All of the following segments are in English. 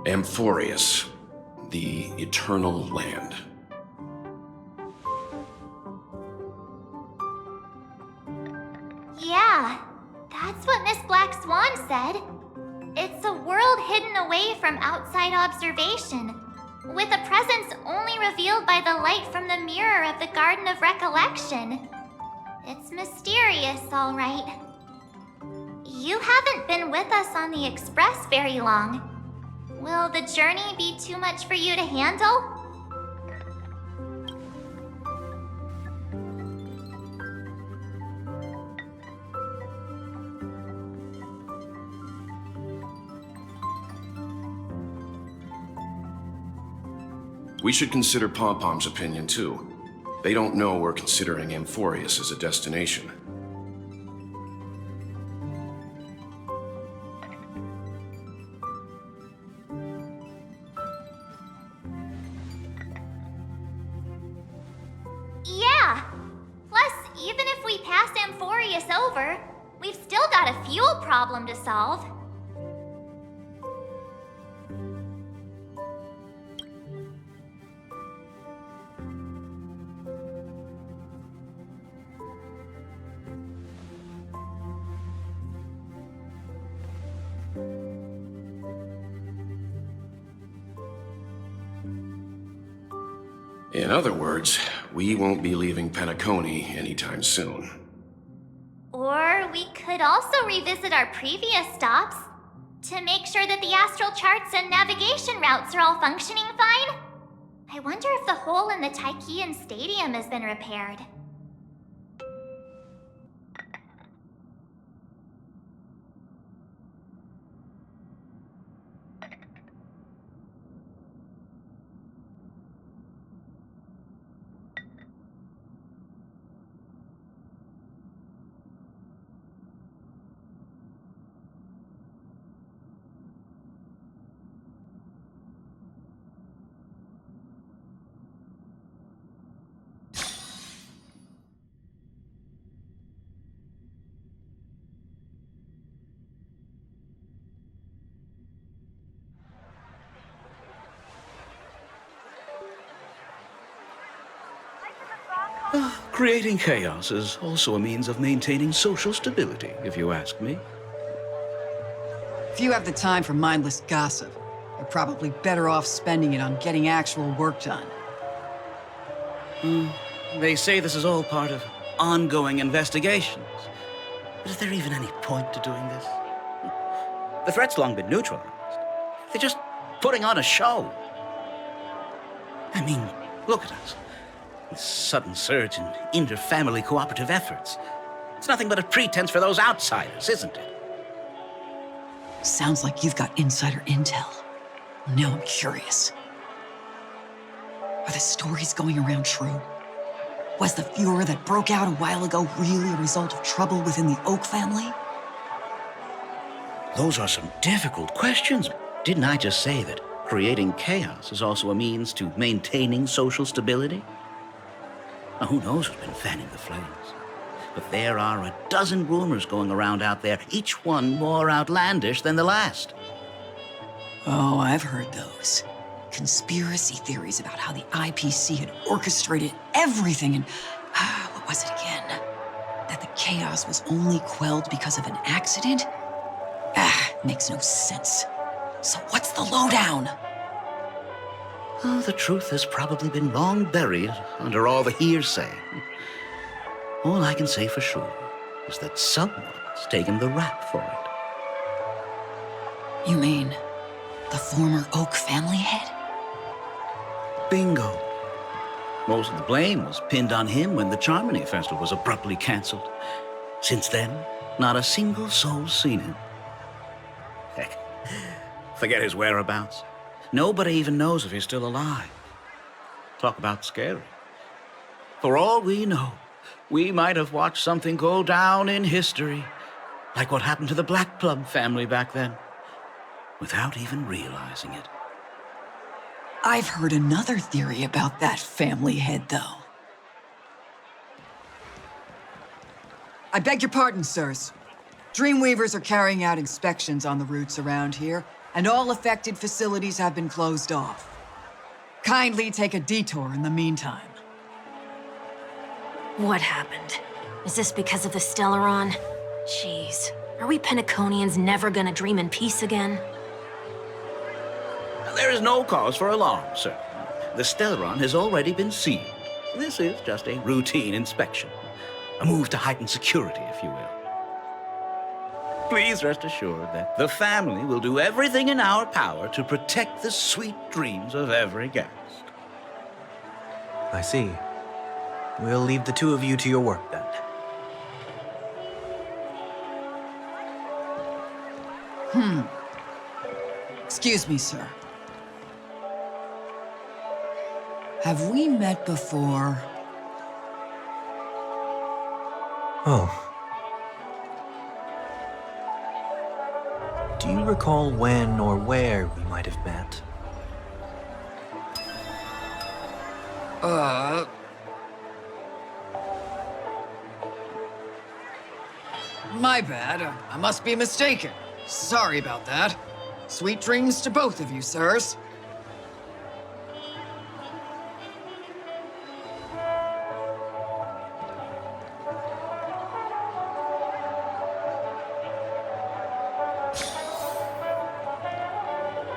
Amphorius, the Eternal Land. Yeah, that's what Miss Black Swan said. It's a world hidden away from outside observation, with a presence only revealed by the light from the mirror of the Garden of Recollection. It's mysterious, all right. You haven't been with us on the Express very long. Will the journey be too much for you to handle? We should consider Pom-Pom's opinion, too. They don't know we're considering Amphorius as a destination. Yeah! Plus, even if we pass Amphorius over, we've still got a fuel problem to solve. In other words, we won't be leaving Penacony anytime soon. Or we could also revisit our previous stops to make sure that the astral charts and navigation routes are all functioning fine. I wonder if the hole in the Taikian Stadium has been repaired. Creating chaos is also a means of maintaining social stability, if you ask me. If you have the time for mindless gossip, you're probably better off spending it on getting actual work done. They say this is all part of ongoing investigations. But is there even any point to doing this? The threat's long been neutralized. They're just putting on a show. I mean, look at us. This sudden surge in inter-family cooperative efforts. It's nothing but a pretense for those outsiders, isn't it? Sounds like you've got insider intel. Now I'm curious. Are the stories going around true? Was the furor that broke out a while ago really a result of trouble within the Oak family? Those are some difficult questions. Didn't I just say that creating chaos is also a means to maintaining social stability? Now, who knows who's been fanning the flames? But there are a dozen rumors going around out there, each one more outlandish than the last. Oh, I've heard those. Conspiracy theories about how the IPC had orchestrated everything and, what was it again? That the chaos was only quelled because of an accident? Makes no sense. So what's the lowdown? Oh, the truth has probably been long buried under all the hearsay. All I can say for sure is that someone's taken the rap for it. You mean the former Oak family head? Bingo. Most of the blame was pinned on him when the Charmony Festival was abruptly canceled. Since then, not a single soul's seen him. Heck, forget his whereabouts. Nobody even knows if he's still alive. Talk about scary. For all we know, we might have watched something go down in history, like what happened to the Black Plum family back then, without even realizing it. I've heard another theory about that family head, though. I beg your pardon, sirs. Dreamweavers are carrying out inspections on the routes around here, and all affected facilities have been closed off. Kindly take a detour in the meantime. What happened? Is this because of the Stellaron? Jeez, are we Penaconians never gonna dream in peace again? There is no cause for alarm, sir. The Stellaron has already been sealed. This is just a routine inspection. A move to heighten security, if you will. Please rest assured that the family will do everything in our power to protect the sweet dreams of every guest. I see. We'll leave the two of you to your work then. Excuse me, sir. Have we met before? Oh. Do you recall when or where we might have met? My bad. I must be mistaken. Sorry about that. Sweet dreams to both of you, sirs.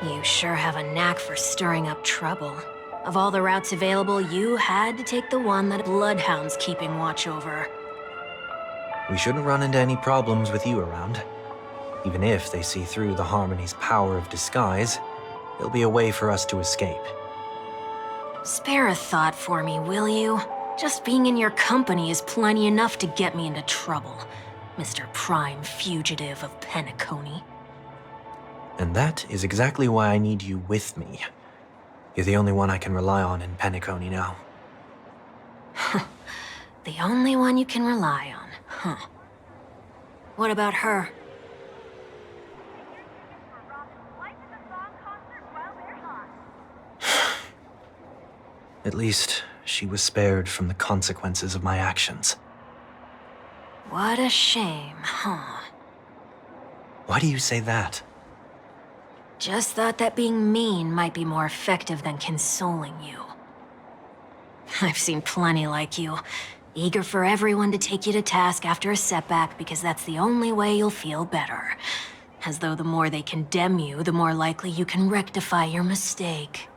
You sure have a knack for stirring up trouble. Of all the routes available, you had to take the one that Bloodhound's keeping watch over. We shouldn't run into any problems with you around. Even if they see through the Harmony's power of disguise, there'll be a way for us to escape. Spare a thought for me, will you? Just being in your company is plenty enough to get me into trouble, Mr. Prime Fugitive of Penacony. And that is exactly why I need you with me. You're the only one I can rely on in Penacony now. The only one you can rely on, huh? What about her? At least, she was spared from the consequences of my actions. What a shame, huh? Why do you say that? Just thought that being mean might be more effective than consoling you. I've seen plenty like you, eager for everyone to take you to task after a setback because that's the only way you'll feel better. As though the more they condemn you, the more likely you can rectify your mistake.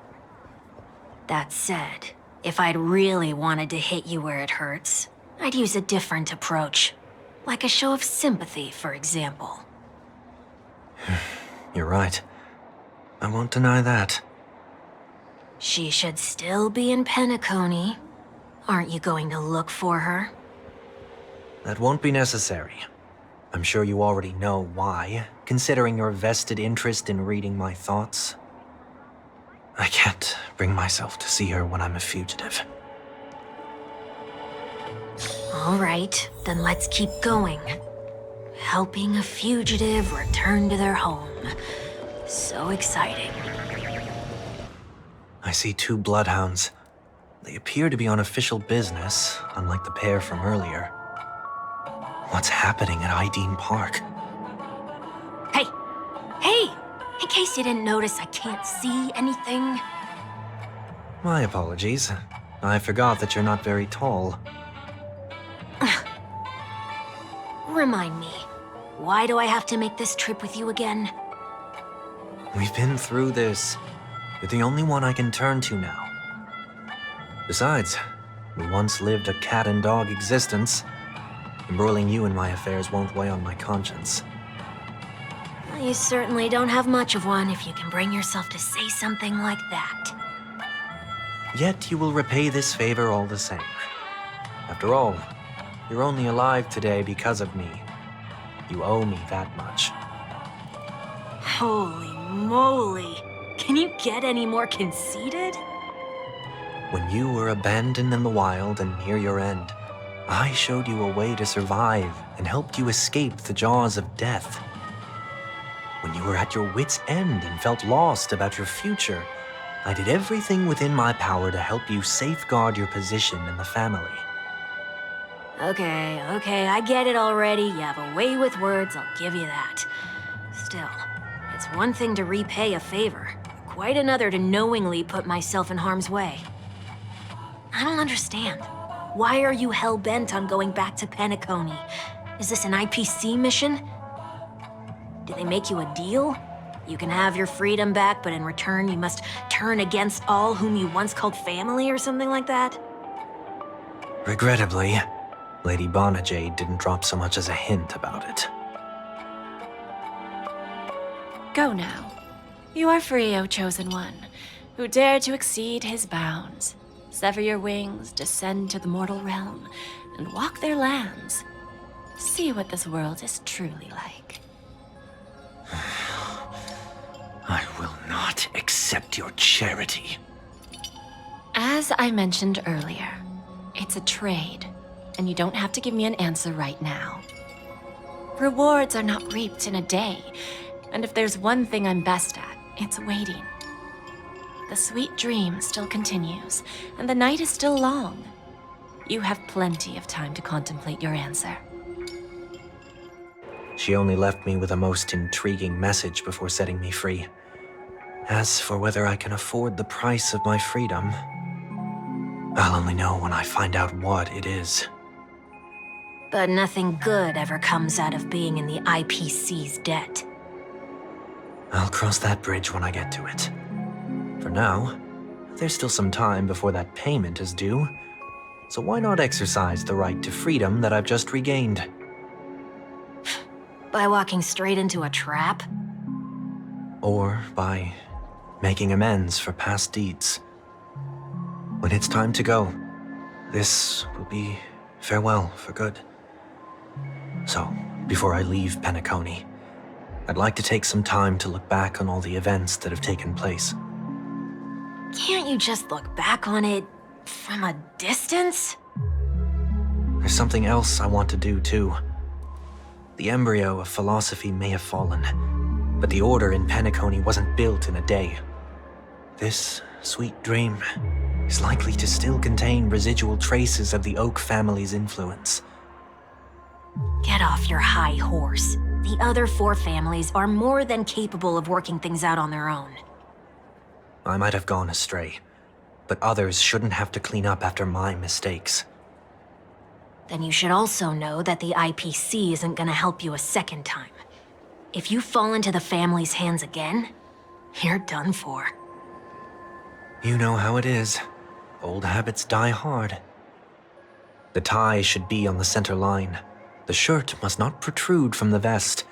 That said, if I'd really wanted to hit you where it hurts, I'd use a different approach. Like a show of sympathy, for example. You're right. I won't deny that. She should still be in Penacony. Aren't you going to look for her? That won't be necessary. I'm sure you already know why, considering your vested interest in reading my thoughts. I can't bring myself to see her when I'm a fugitive. All right, then let's keep going. Helping a fugitive return to their home. So exciting. I see two bloodhounds. They appear to be on official business, unlike the pair from earlier. What's happening at Ideen Park? Hey! Hey! In case you didn't notice, I can't see anything. My apologies. I forgot that you're not very tall. Remind me, why do I have to make this trip with you again? We've been through this. You're the only one I can turn to now. Besides, we once lived a cat-and-dog existence. Embroiling you in my affairs won't weigh on my conscience. Well, you certainly don't have much of one if you can bring yourself to say something like that. Yet you will repay this favor all the same. After all, you're only alive today because of me. You owe me that much. Holy moly! Can you get any more conceited? When you were abandoned in the wild and near your end, I showed you a way to survive and helped you escape the jaws of death. When you were at your wit's end and felt lost about your future, I did everything within my power to help you safeguard your position in the family. Okay, I get it already. You have a way with words, I'll give you that. Still, it's It's one thing to repay a favor, quite another to knowingly put myself in harm's way. I don't understand. Why are you hell-bent on going back to Penacony? Is this an IPC mission? Did they make you a deal? You can have your freedom back, but in return you must turn against all whom you once called family or something like that? Regrettably, Lady Bonajade didn't drop so much as a hint about it. Go now. You are free, O Chosen One, who dare to exceed his bounds. Sever your wings, descend to the mortal realm, and walk their lands. See what this world is truly like. I will not accept your charity. As I mentioned earlier, it's a trade, and you don't have to give me an answer right now. Rewards are not reaped in a day, and if there's one thing I'm best at, it's waiting. The sweet dream still continues, and the night is still long. You have plenty of time to contemplate your answer. She only left me with a most intriguing message before setting me free. As for whether I can afford the price of my freedom, I'll only know when I find out what it is. But nothing good ever comes out of being in the IPC's debt. I'll cross that bridge when I get to it. For now, there's still some time before that payment is due, so why not exercise the right to freedom that I've just regained? By walking straight into a trap? Or by making amends for past deeds. When it's time to go, this will be farewell for good. So, before I leave Penacony, I'd like to take some time to look back on all the events that have taken place. Can't you just look back on it from a distance? There's something else I want to do too. The embryo of philosophy may have fallen, but the order in Penacony wasn't built in a day. This sweet dream is likely to still contain residual traces of the Oak family's influence. Get off your high horse. The other 4 families are more than capable of working things out on their own. I might have gone astray, but others shouldn't have to clean up after my mistakes. Then you should also know that the IPC isn't gonna help you a second time. If you fall into the family's hands again, you're done for. You know how it is. Old habits die hard. The tie should be on the center line. The shirt must not protrude from the vest.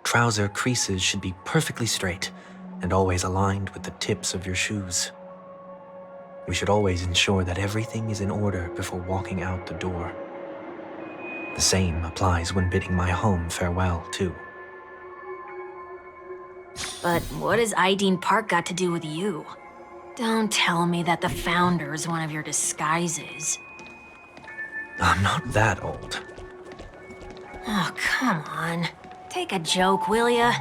Trouser creases should be perfectly straight and always aligned with the tips of your shoes. We should always ensure that everything is in order before walking out the door. The same applies when bidding my home farewell, too. But what has Ideen Park got to do with you? Don't tell me that the Founder's one of your disguises. I'm not that old. Oh, come on. Take a joke, will ya?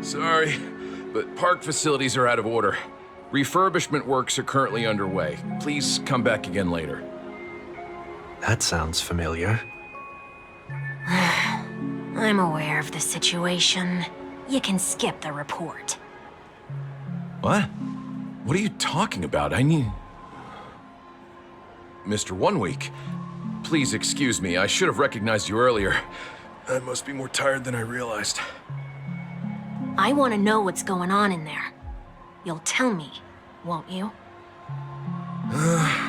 Sorry, but park facilities are out of order. Refurbishment works are currently underway. Please come back again later. That sounds familiar. I'm aware of the situation. You can skip the report. What? What are you talking about? I need... Mr. One Week, please excuse me. I should have recognized you earlier. I must be more tired than I realized. I want to know what's going on in there. You'll tell me, won't you?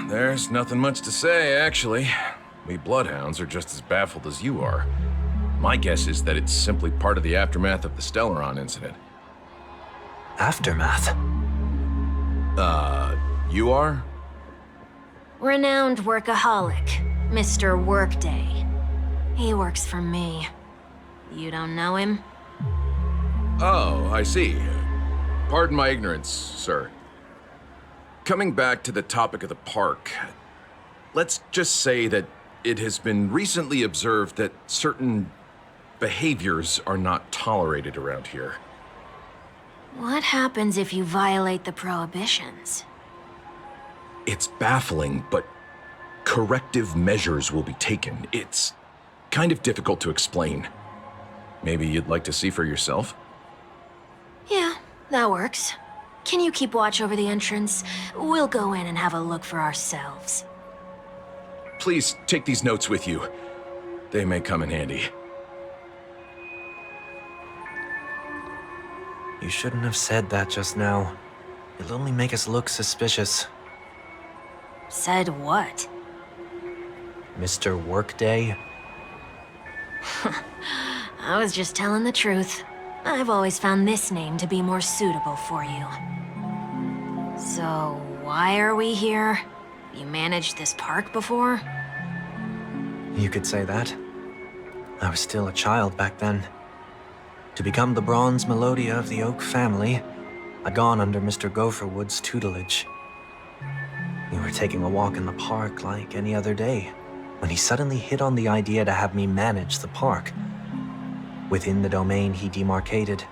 There's nothing much to say, actually. We Bloodhounds are just as baffled as you are. My guess is that it's simply part of the aftermath of the Stellaron incident. Aftermath? You are? Renowned workaholic, Mr. Workday. He works for me. You don't know him? Oh, I see. Pardon my ignorance, sir. Coming back to the topic of the park, let's just say that it has been recently observed that certain behaviors are not tolerated around here. What happens if you violate the prohibitions? It's baffling, but corrective measures will be taken. It's kind of difficult to explain. Maybe you'd like to see for yourself? Yeah, that works. Can you keep watch over the entrance? We'll go in and have a look for ourselves. Please take these notes with you. They may come in handy. You shouldn't have said that just now. It'll only make us look suspicious. Said what? Mr. Workday? I was just telling the truth. I've always found this name to be more suitable for you. So, why are we here? You managed this park before? You could say that. I was still a child back then. To become the bronze Melodia of the Oak family, I'd gone under Mr. Gopherwood's tutelage. We were taking a walk in the park like any other day, when he suddenly hit on the idea to have me manage the park. Within the domain he demarcated,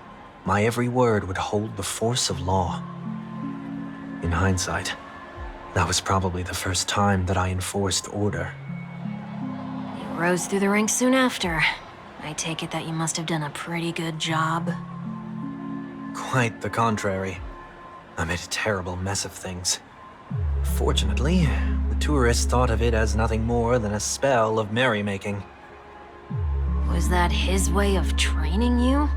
my every word would hold the force of law. In hindsight, that was probably the first time that I enforced order. You rose through the ranks soon after. I take it that you must have done a pretty good job. Quite the contrary. I made a terrible mess of things. Fortunately, the tourist thought of it as nothing more than a spell of merrymaking. Was that his way of training you?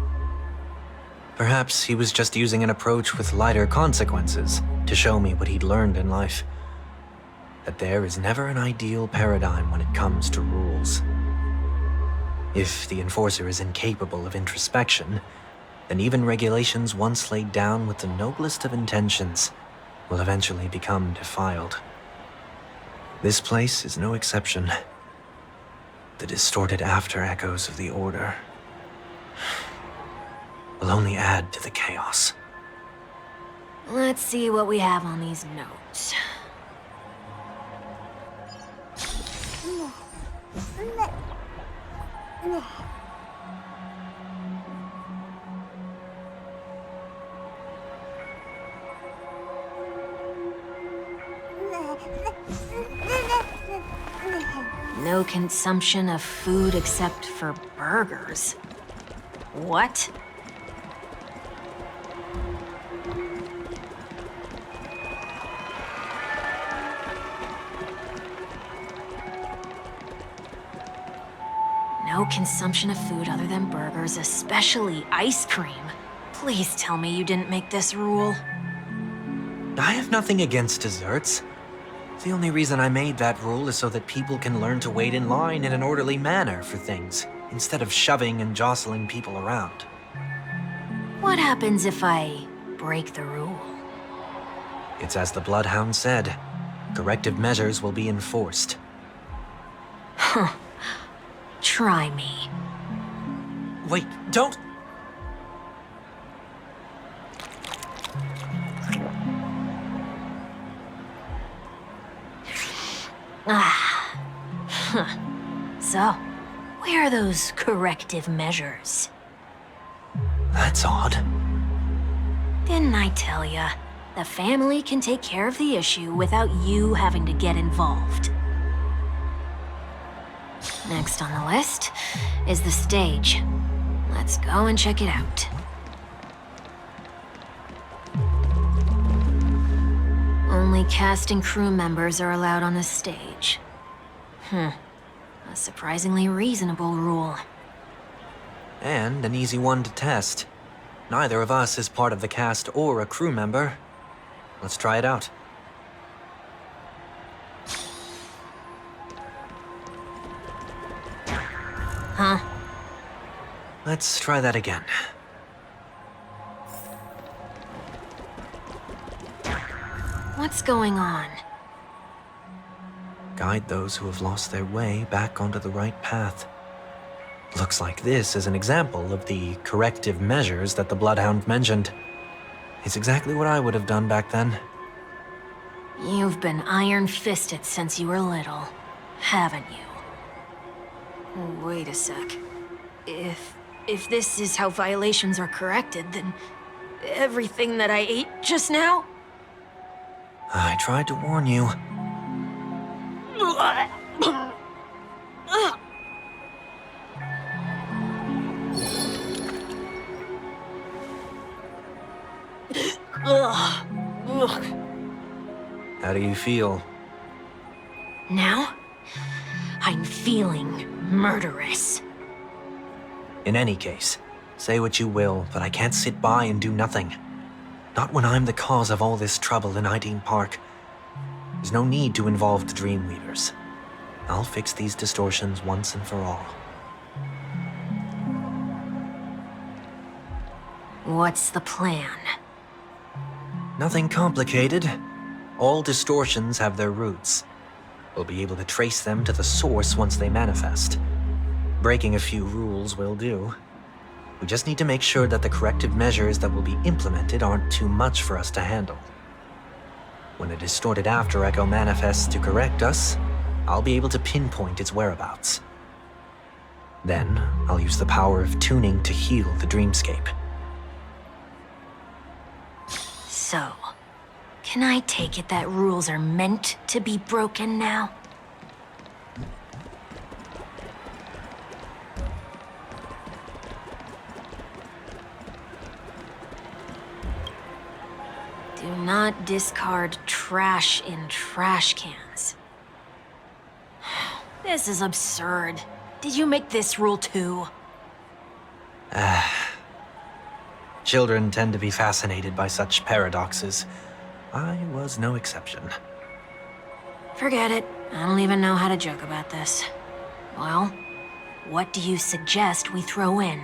Perhaps he was just using an approach with lighter consequences to show me what he'd learned in life. That there is never an ideal paradigm when it comes to rules. If the enforcer is incapable of introspection, then even regulations once laid down with the noblest of intentions will eventually become defiled. This place is no exception. The distorted after-echoes of the Order will only add to the chaos. Let's see what we have on these notes. No consumption of food except for burgers. What? No consumption of food other than burgers, especially ice cream. Please tell me you didn't make this rule. I have nothing against desserts. The only reason I made that rule is so that people can learn to wait in line in an orderly manner for things, instead of shoving and jostling people around. What happens if I break the rule? It's as the Bloodhound said. Corrective measures will be enforced. Huh. Try me. Wait, don't! So, where are those corrective measures? That's odd. Didn't I tell ya? The family can take care of the issue without you having to get involved. Next on the list is the stage. Let's go and check it out. Only cast and crew members are allowed on the stage. A surprisingly reasonable rule. And an easy one to test. Neither of us is part of the cast or a crew member. Let's try it out. Huh? Let's try that again. What's going on? Guide those who have lost their way back onto the right path. Looks like this is an example of the corrective measures that the Bloodhound mentioned. It's exactly what I would have done back then. You've been iron-fisted since you were little, haven't you? Wait a sec. If this is how violations are corrected, then everything that I ate just now? I tried to warn you. How do you feel? Now, I'm feeling murderous. In any case, say what you will, but I can't sit by and do nothing. Not when I'm the cause of all this trouble in Ideen Park. There's no need to involve the Dreamweavers. I'll fix these distortions once and for all. What's the plan? Nothing complicated. All distortions have their roots. We'll be able to trace them to the source once they manifest. Breaking a few rules will do. We just need to make sure that the corrective measures that will be implemented aren't too much for us to handle. When a distorted after echo manifests to correct us, I'll be able to pinpoint its whereabouts. Then, I'll use the power of tuning to heal the dreamscape. So, can I take it that rules are meant to be broken now? Do not discard trash in trash cans. This is absurd. Did you make this rule too? Children tend to be fascinated by such paradoxes. I was no exception. Forget it. I don't even know how to joke about this. Well, what do you suggest we throw in?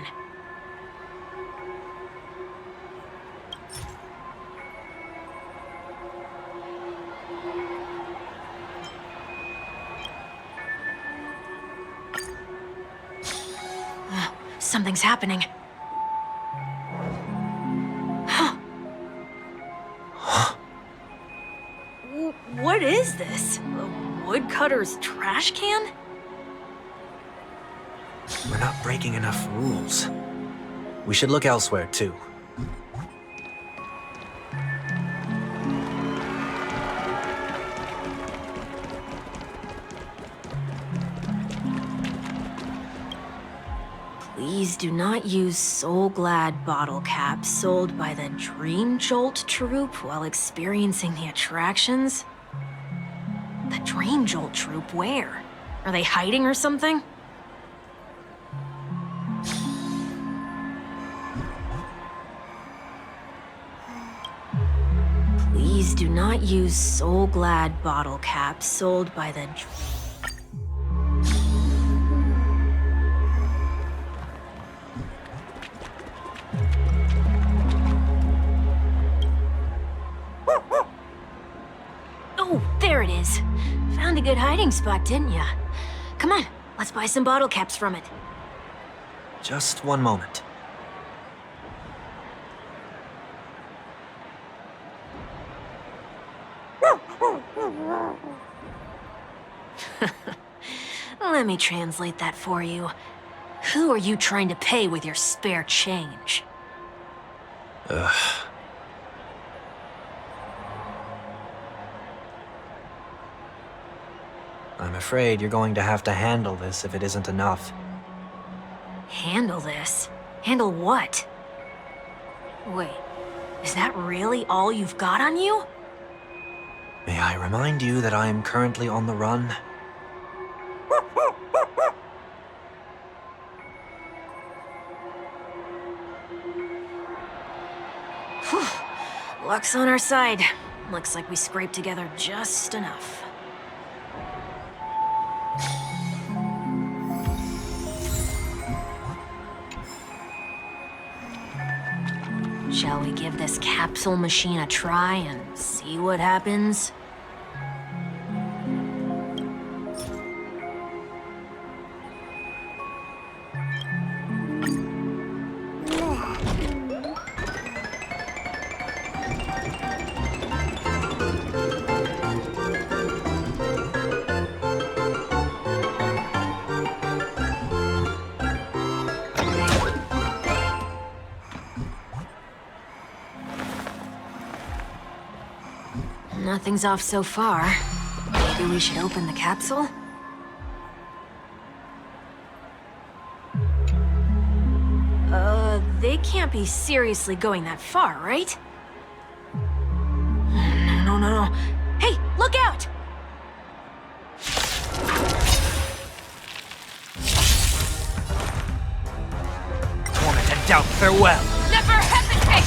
Something's happening. What is this? A woodcutter's trash can? We're not breaking enough rules. We should look elsewhere, too. Please do not use Soul Glad bottle caps sold by the Dream Jolt troupe while experiencing the attractions. The Dream Jolt troupe, where? Are they hiding or something? Please do not use Soul Glad bottle caps sold by the Oh, there it is. Found a good hiding spot, didn't ya? Come on, let's buy some bottle caps from it. Just one moment. Let me translate that for you. Who are you trying to pay with your spare change? I'm afraid you're going to have to handle this if it isn't enough. Handle this? Handle what? Wait, is that really all you've got on you? May I remind you that I am currently on the run? Luck's on our side. Looks like we scraped together just enough. Shall we give this capsule machine a try and see what happens? Nothing's off so far. Maybe we should open the capsule? They can't be seriously going that far, right? No. Hey, look out! Torment and doubt, farewell! Never hesitate!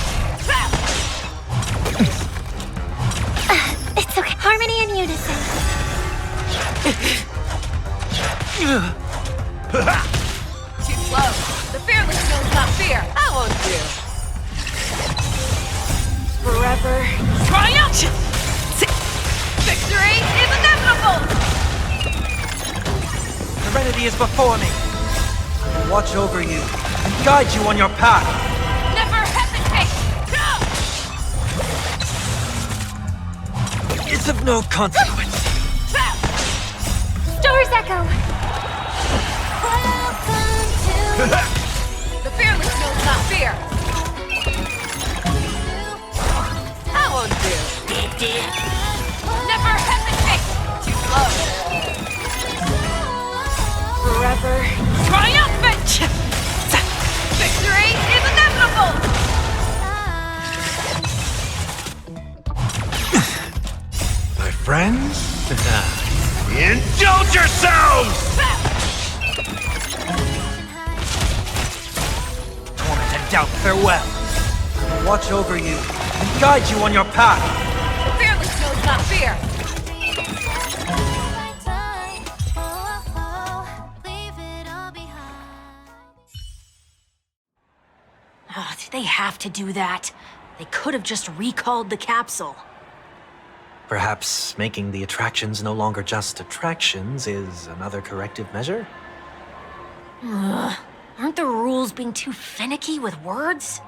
It's okay. Harmony and unison. Too slow. The fearless knows not fear. I won't do. Forever. Triumph! Victory is inevitable! Serenity is before me. I will watch over you and guide you on your path. Never hesitate! No! It's of no consequence. Stars echo. The fearless knows not fear. I won't do. Never hesitate! Too slow. Forever. Triumphant! Victory is inevitable! My friends, indulge yourselves! Torment and doubt, farewell. I will watch over you and guide you on your path. The fearless knows not fear. Oh, did they have to do that? They could have just recalled the capsule. Perhaps making the attractions no longer just attractions is another corrective measure? Aren't the rules being too finicky with words?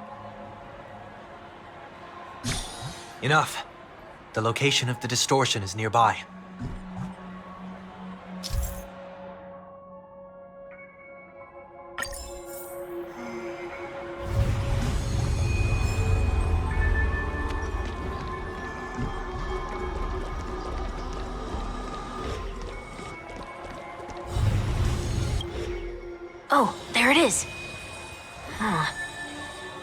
Enough. The location of the distortion is nearby. Oh, there it is. Huh.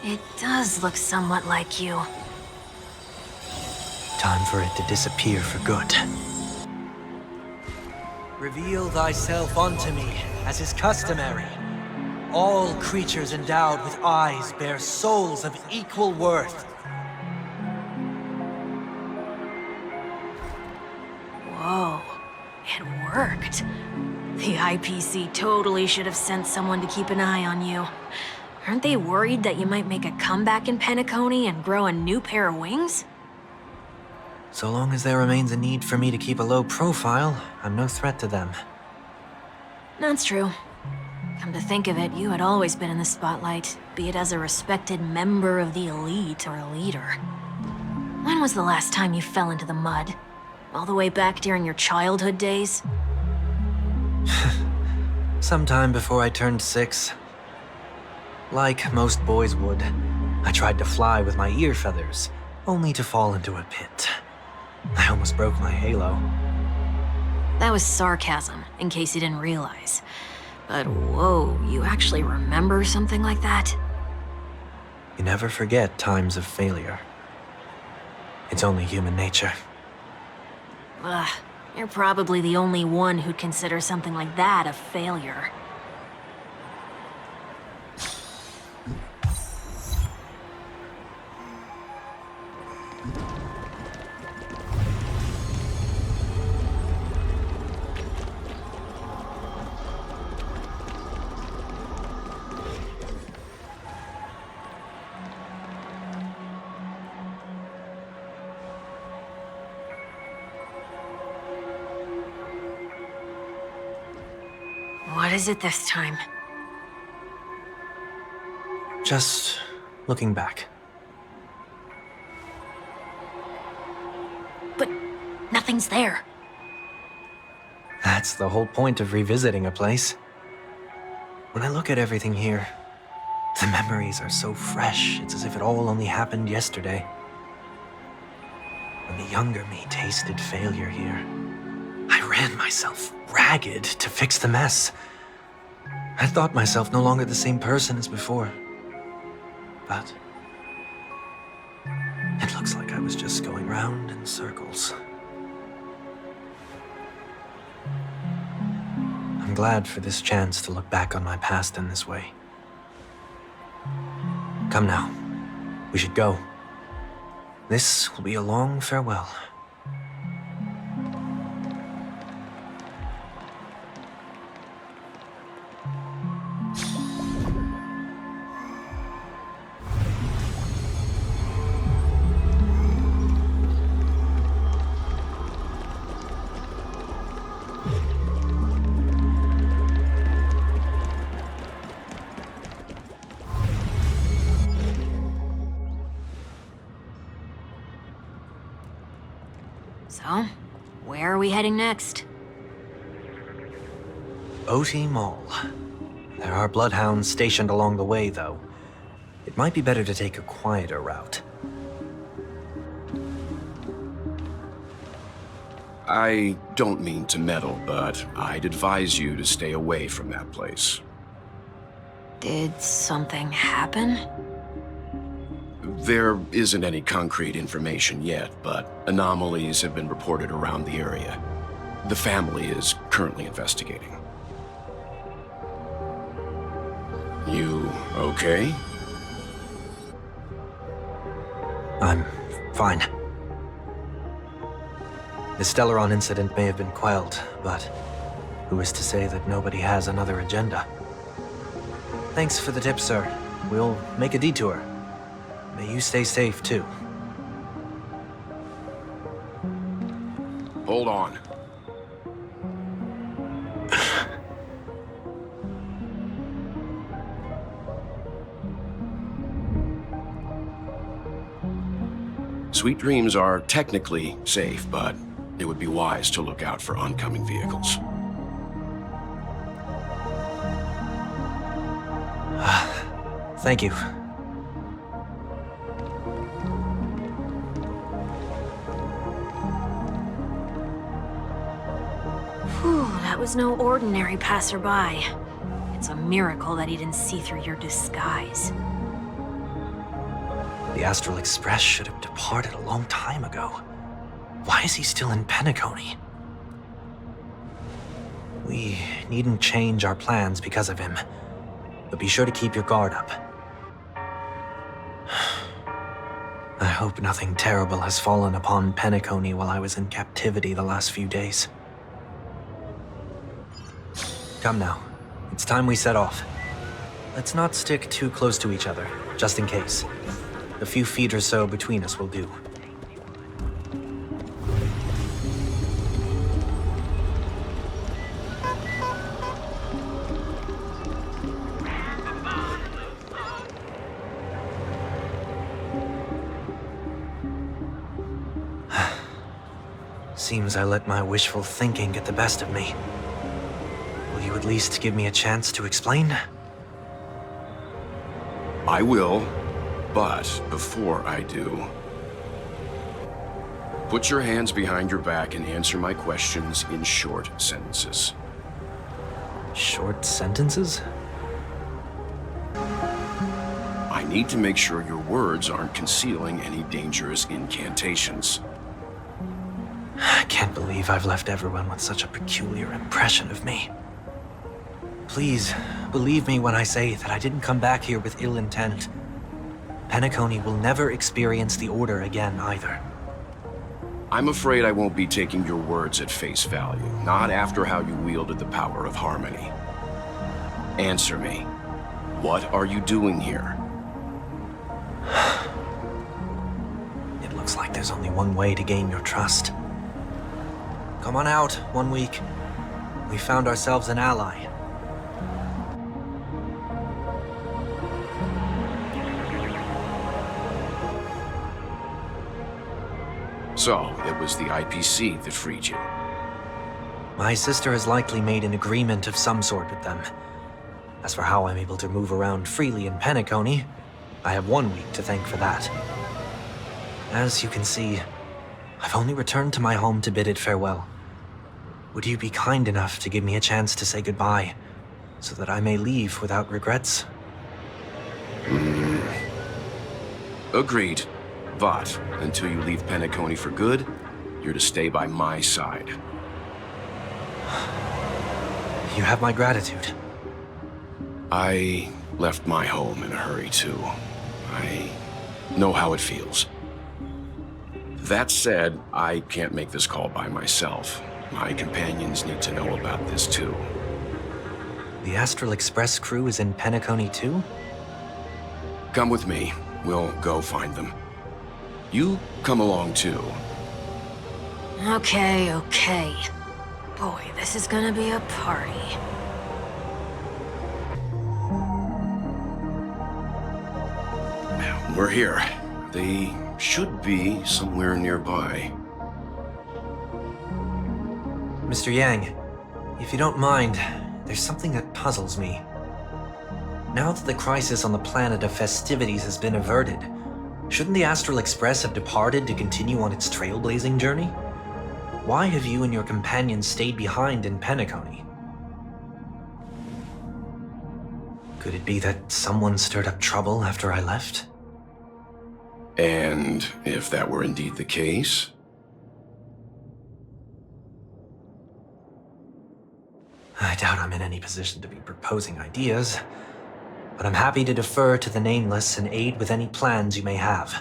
It does look somewhat like you. Time for it to disappear for good. Reveal thyself unto me, as is customary. All creatures endowed with eyes bear souls of equal worth. Whoa, it worked. The IPC totally should have sent someone to keep an eye on you. Aren't they worried that you might make a comeback in Penacony and grow a new pair of wings? So long as there remains a need for me to keep a low profile, I'm no threat to them. That's true. Come to think of it, you had always been in the spotlight, be it as a respected member of the elite or a leader. When was the last time you fell into the mud? All the way back during your childhood days? Sometime before I turned 6. Like most boys would, I tried to fly with my ear feathers, only to fall into a pit. I almost broke my halo. That was sarcasm, in case you didn't realize. But whoa, you actually remember something like that? You never forget times of failure. It's only human nature. Ugh, you're probably the only one who'd consider something like that a failure. What is it this time? Just looking back. But nothing's there. That's the whole point of revisiting a place. When I look at everything here, the memories are so fresh, it's as if it all only happened yesterday. When the younger me tasted failure here, I ran myself ragged to fix the mess. I thought myself no longer the same person as before. But it looks like I was just going round in circles. I'm glad for this chance to look back on my past in this way. Come now, we should go. This will be a long farewell. So, where are we heading next? OT Mall. There are bloodhounds stationed along the way, though. It might be better to take a quieter route. I don't mean to meddle, but I'd advise you to stay away from that place. Did something happen? There isn't any concrete information yet, but anomalies have been reported around the area. The family is currently investigating. You okay? I'm fine. The Stellaron incident may have been quelled, but who is to say that nobody has another agenda? Thanks for the tip, sir. We'll make a detour. May you stay safe, too. Hold on. Sweet Dreams are technically safe, but it would be wise to look out for oncoming vehicles. Thank you. Whew, that was no ordinary passerby. It's a miracle that he didn't see through your disguise. The Astral Express should have departed a long time ago. Why is he still in Penacony? We needn't change our plans because of him, but be sure to keep your guard up. I hope nothing terrible has fallen upon Penacony while I was in captivity the last few days. Come now, it's time we set off. Let's not stick too close to each other, just in case. A few feet or so between us will do. Seems I let my wishful thinking get the best of me. Will you at least give me a chance to explain? I will, but before I do, put your hands behind your back and answer my questions in short sentences. Short sentences? I need to make sure your words aren't concealing any dangerous incantations. I can't believe I've left everyone with such a peculiar impression of me. Please, believe me when I say that I didn't come back here with ill intent. Penacony will never experience the Order again, either. I'm afraid I won't be taking your words at face value, not after how you wielded the power of harmony. Answer me. What are you doing here? It looks like there's only one way to gain your trust. Come on out, 1 week. We found ourselves an ally. So, it was the IPC that freed you. My sister has likely made an agreement of some sort with them. As for how I'm able to move around freely in Penacony, I have 1 week to thank for that. As you can see, I've only returned to my home to bid it farewell. Would you be kind enough to give me a chance to say goodbye, so that I may leave without regrets? Agreed. But until you leave Penacony for good, you're to stay by my side. You have my gratitude. I left my home in a hurry, too. I know how it feels. That said, I can't make this call by myself. My companions need to know about this, too. The Astral Express crew is in Penacony too? Come with me. We'll go find them. You come along, too. Okay. Boy, this is gonna be a party. We're here. They should be somewhere nearby. Mr. Yang, if you don't mind, there's something that puzzles me. Now that the crisis on the planet of festivities has been averted, shouldn't the Astral Express have departed to continue on its trailblazing journey? Why have you and your companions stayed behind in Penacony? Could it be that someone stirred up trouble after I left? And if that were indeed the case? I doubt I'm in any position to be proposing ideas, but I'm happy to defer to the Nameless and aid with any plans you may have.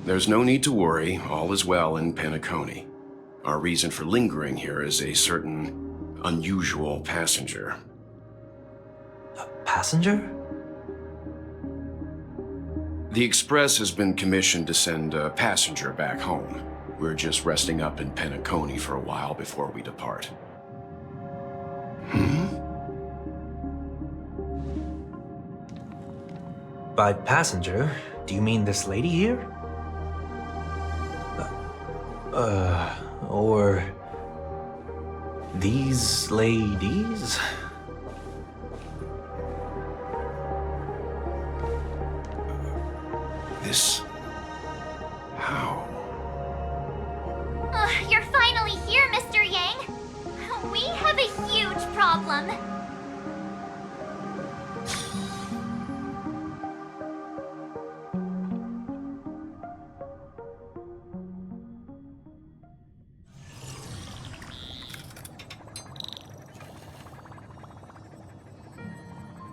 There's no need to worry. All is well in Penacony. Our reason for lingering here is a certain unusual passenger. A passenger? The Express has been commissioned to send a passenger back home. We're just resting up in Penacony for a while before we depart. By passenger, do you mean this lady here? Or these ladies? This... how? You're finally here, Mr. Yang. We have a huge problem.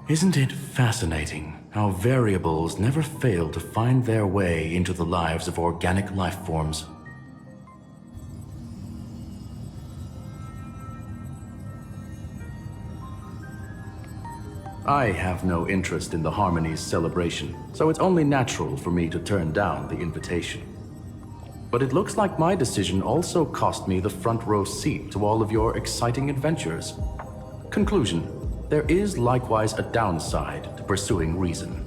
Isn't it fascinating how variables never fail to find their way into the lives of organic life forms? I have no interest in the Harmony's celebration, so it's only natural for me to turn down the invitation. But it looks like my decision also cost me the front row seat to all of your exciting adventures. Conclusion: there is likewise a downside to pursuing reason.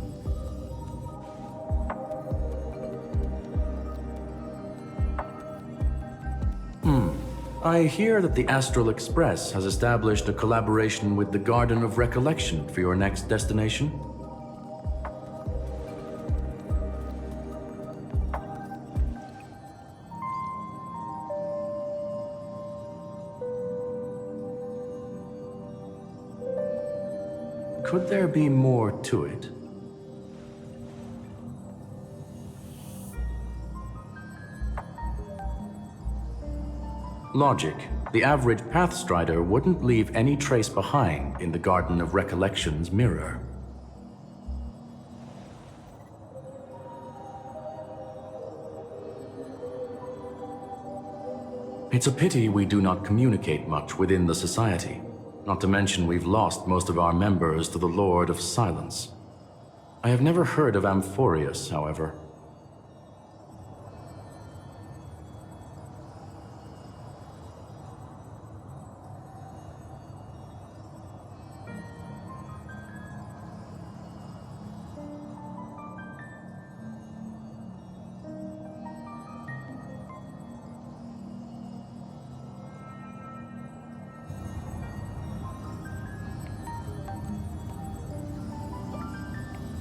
I hear that the Astral Express has established a collaboration with the Garden of Recollection for your next destination. Could there be more to it? Logic. The average Pathstrider wouldn't leave any trace behind in the Garden of Recollection's mirror. It's a pity we do not communicate much within the society. Not to mention we've lost most of our members to the Lord of Silence. I have never heard of Amphorius, however.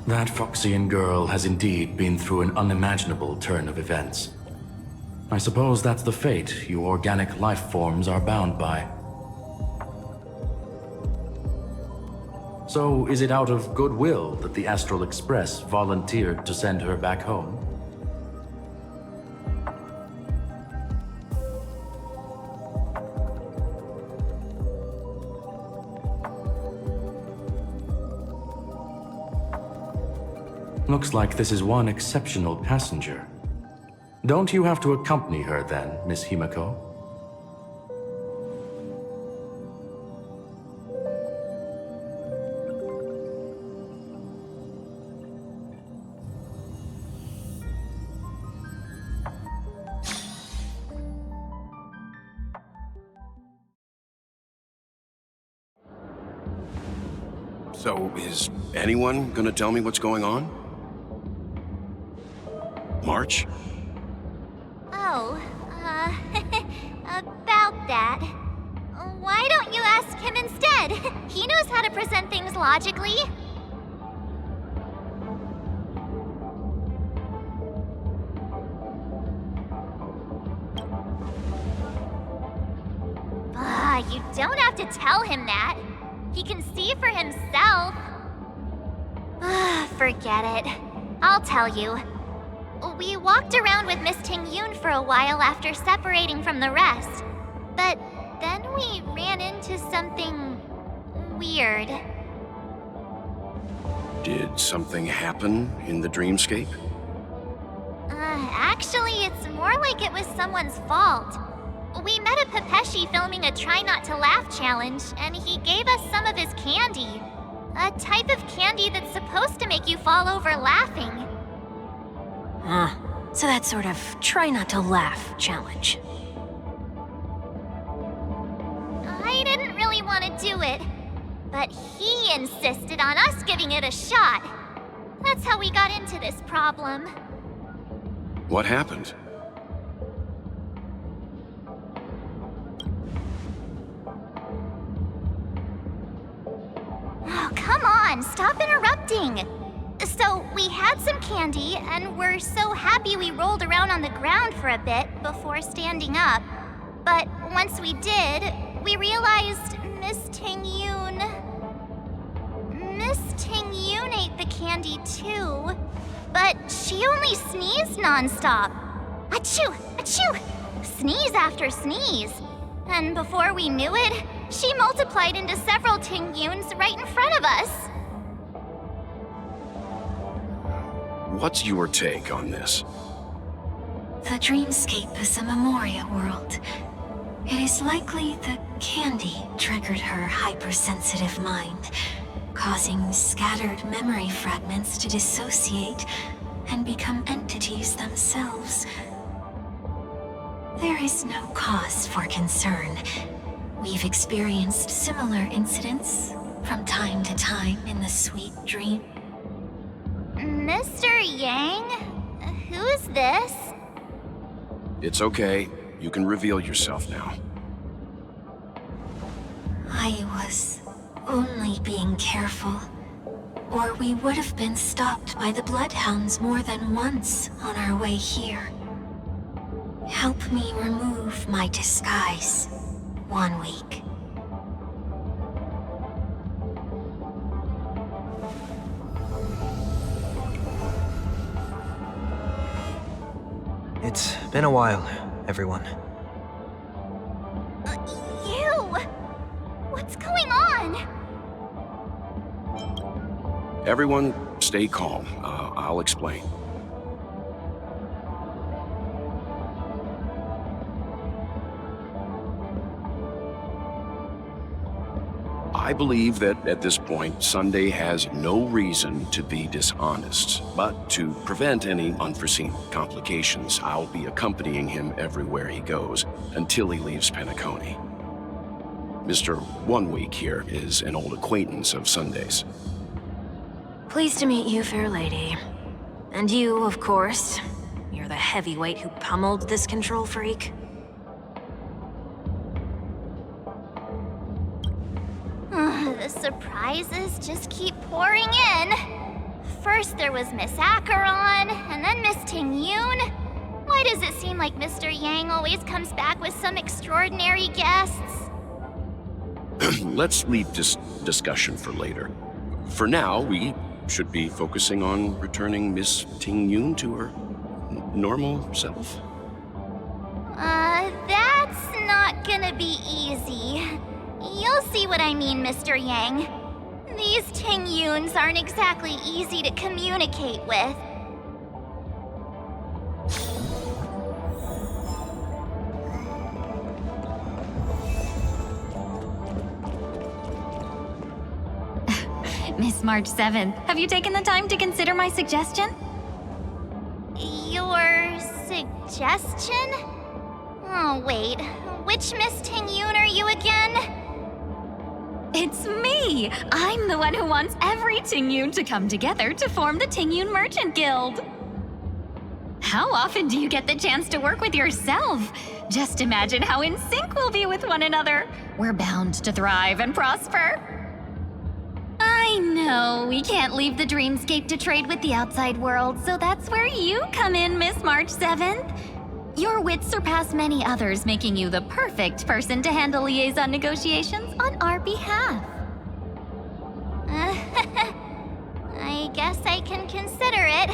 That Foxian girl has indeed been through an unimaginable turn of events. I suppose that's the fate you organic life forms are bound by. So, is it out of goodwill that the Astral Express volunteered to send her back home? Looks like this is one exceptional passenger. Don't you have to accompany her then, Miss Himiko? So, is anyone gonna tell me what's going on? March? Oh, about that. Why don't you ask him instead? He knows how to present things logically. You don't have to tell him that. He can see for himself. Forget it. I'll tell you. We walked around with Miss Tingyun for a while after separating from the rest. But then we ran into something weird. Did something happen in the dreamscape? Actually, it's more like it was someone's fault. We met a Pepeshi filming a Try Not to Laugh challenge, and he gave us some of his candy. A type of candy that's supposed to make you fall over laughing. So that sort of try not to laugh challenge. I didn't really want to do it, but he insisted on us giving it a shot. That's how we got into this problem. What happened? Oh, come on, stop interrupting. So, we had some candy, and we're so happy we rolled around on the ground for a bit before standing up. But once we did, we realized Miss Tingyun ate the candy too. But she only sneezed nonstop. Achoo! Achoo! Sneeze after sneeze. And before we knew it, she multiplied into several Tingyuns right in front of us. What's your take on this? The dreamscape is a Memoria world. It is likely the candy triggered her hypersensitive mind, causing scattered memory fragments to dissociate and become entities themselves. There is no cause for concern. We've experienced similar incidents from time to time in the sweet dream. Mr. Yang? Who's this? It's okay. You can reveal yourself now. I was only being careful, or we would have been stopped by the Bloodhounds more than once on our way here. Help me remove my disguise. 1 week. It's been a while, everyone. You! What's going on? Everyone, stay calm. I'll explain. I believe that at this point, Sunday has no reason to be dishonest, but to prevent any unforeseen complications, I'll be accompanying him everywhere he goes until he leaves Penacony. Mr. 1 Week here is an old acquaintance of Sunday's. Pleased to meet you, fair lady. And you, of course. You're the heavyweight who pummeled this control freak. The surprises just keep pouring in. First there was Miss Acheron, and then Miss Tingyun. Why Why does it seem like Mr. Yang always comes back with some extraordinary guests? Let's leave this discussion for later. For now, we should be focusing on returning Miss Tingyun to her normal self. That's not gonna be easy. You'll see what I mean, Mr. Yang. These Tingyuns aren't exactly easy to communicate with. Miss March 7th, have you taken the time to consider my suggestion? Your suggestion? Oh, wait. Which Miss Tingyun are you again? It's me! I'm the one who wants every Tingyun to come together to form the Tingyun Merchant Guild. How often do you get the chance to work with yourself? Just imagine how in sync we'll be with one another. We're bound to thrive and prosper. I know, we can't leave the dreamscape to trade with the outside world, so that's where you come in, Miss March 7th. Your wits surpass many others, making you the perfect person to handle liaison negotiations on our behalf. I guess I can consider it.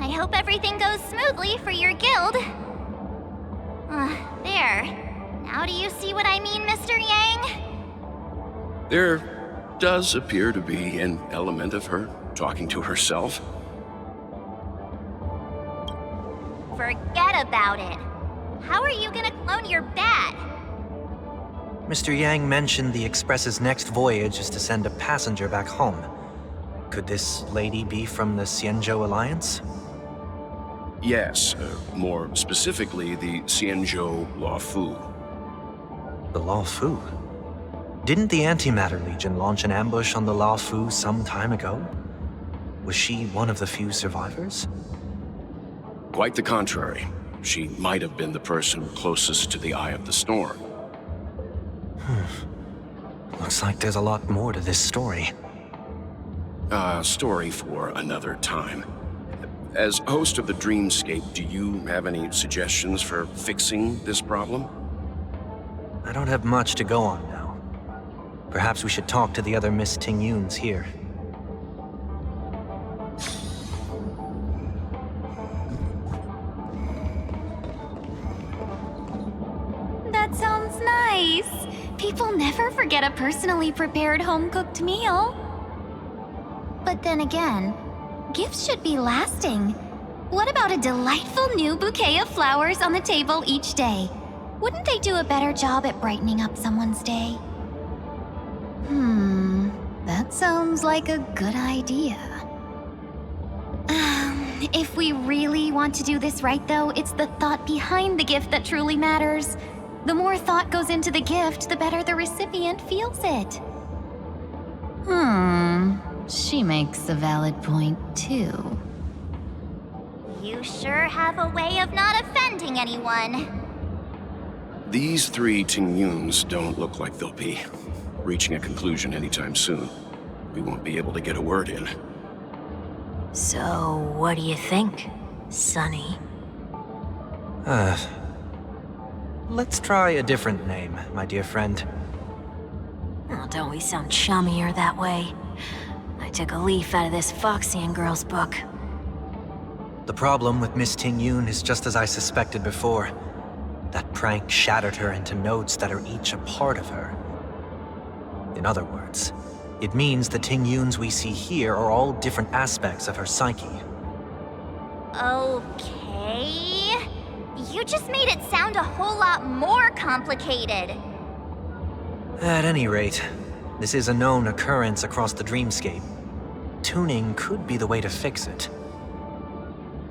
I hope everything goes smoothly for your guild. There. Now do you see what I mean, Mr. Yang? There does appear to be an element of her talking to herself. Forget about it. How are you gonna clone your bat? Mr. Yang mentioned the Express's next voyage is to send a passenger back home. Could this lady be from the Xianzhou Alliance? Yes, more specifically, the Xianzhou Luofu. The Luofu? Didn't the Antimatter Legion launch an ambush on the Luofu some time ago? Was she one of the few survivors? Quite the contrary. She might have been the person closest to the eye of the storm. Looks like there's a lot more to this story. Story for another time. As host of the Dreamscape, do you have any suggestions for fixing this problem? I don't have much to go on now. Perhaps we should talk to the other Miss Tingyuns here. That sounds nice. People never forget a personally prepared home-cooked meal. But then again, gifts should be lasting. What about a delightful new bouquet of flowers on the table each day? Wouldn't they do a better job at brightening up someone's day? That sounds like a good idea. If we really want to do this right, though, it's the thought behind the gift that truly matters. The more thought goes into the gift, the better the recipient feels it. She makes a valid point, too. You sure have a way of not offending anyone. These three Tingyuns don't look like they'll be reaching a conclusion anytime soon. We won't be able to get a word in. So, what do you think, Sonny? Let's try a different name, my dear friend. Oh, don't we sound chummier that way? I took a leaf out of this Foxian girl's book. The problem with Miss Tingyun is just as I suspected before. That prank shattered her into notes that are each a part of her. In other words, it means the Tingyuns we see here are all different aspects of her psyche. Okay. You just made it sound a whole lot more complicated. At any rate, this is a known occurrence across the dreamscape. Tuning could be the way to fix it.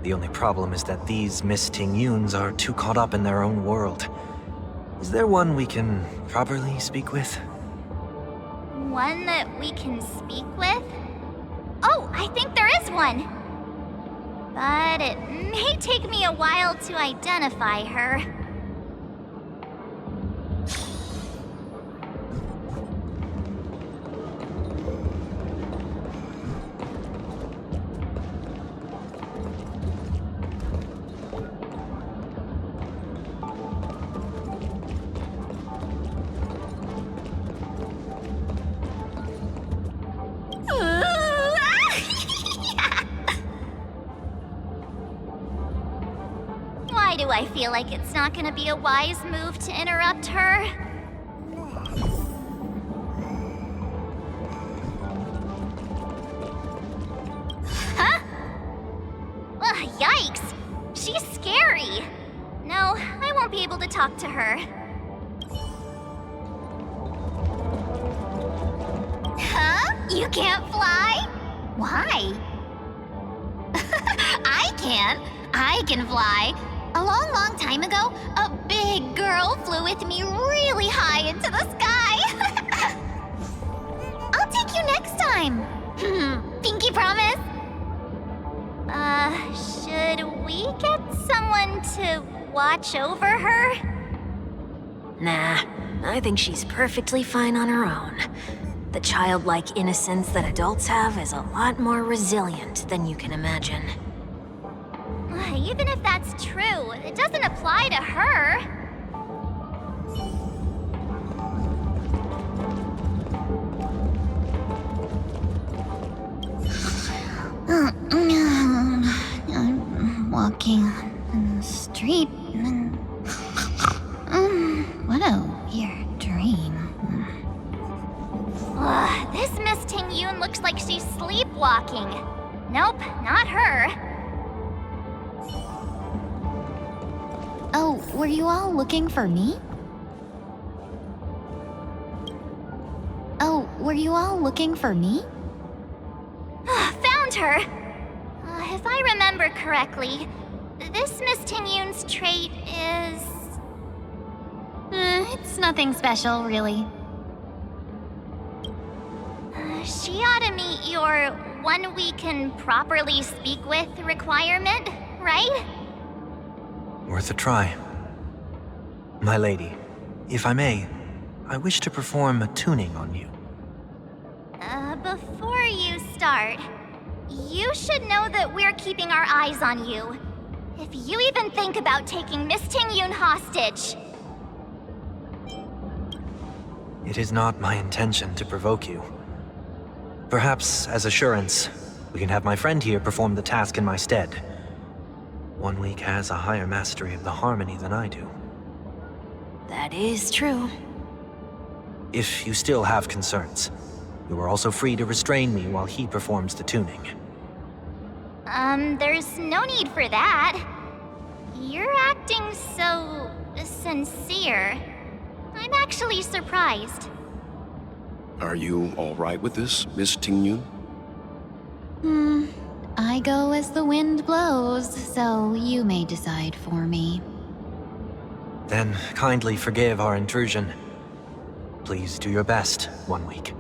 The only problem is that these Miss Tingyuns are too caught up in their own world. Is there one we can properly speak with? One that we can speak with? Oh, I think there is one! But it may take me a while to identify her. I feel like it's not gonna be a wise move to interrupt her. Huh? Ugh, yikes! She's scary! No, I won't be able to talk to her. Huh? You can't fly? Why? I can. I can fly. A long, long time ago, a big girl flew with me really high into the sky. I'll take you next time. Pinky promise? Should we get someone to watch over her? Nah, I think she's perfectly fine on her own. The childlike innocence that adults have is a lot more resilient than you can imagine. Even if that's true, it doesn't apply to her. I'm walking in the street and... what a weird dream. This Miss Tingyun looks like she's sleepwalking. Nope, not her. Oh, were you all looking for me? Oh, were you all looking for me? Found her! If I remember correctly, this Miss Tingyun's trait is... It's nothing special, really. She ought to meet your one we can properly speak with requirement, right? Worth a try. My lady, if I may, I wish to perform a tuning on you. Before you start, you should know that we're keeping our eyes on you. If you even think about taking Miss Tingyun hostage. It is not my intention to provoke you. Perhaps, as assurance, we can have my friend here perform the task in my stead. 1 week has a higher mastery of the harmony than I do. That is true. If you still have concerns, you are also free to restrain me while he performs the tuning. There's no need for that. You're acting so... sincere. I'm actually surprised. Are you all right with this, Miss Tingyun? I go as the wind blows, so you may decide for me. Then kindly forgive our intrusion. Please do your best, 1 week.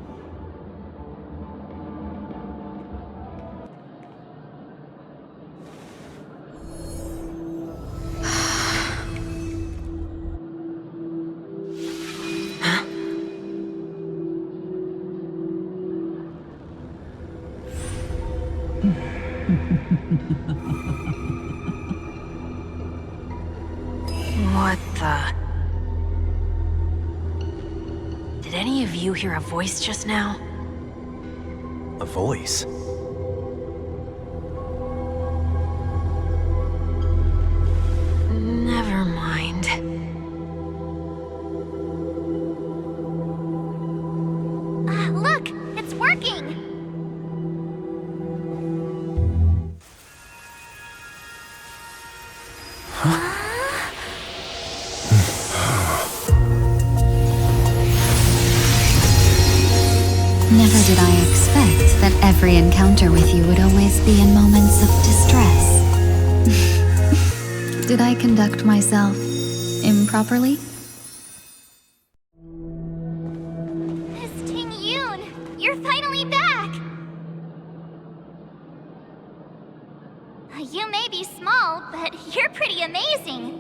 What the... Did any of you hear a voice just now? A voice? Never mind. Look! It's working! Never did I expect that every encounter with you would always be in moments of distress. Did I conduct myself improperly? Miss Tingyun! You're finally back! You may be small, but you're pretty amazing.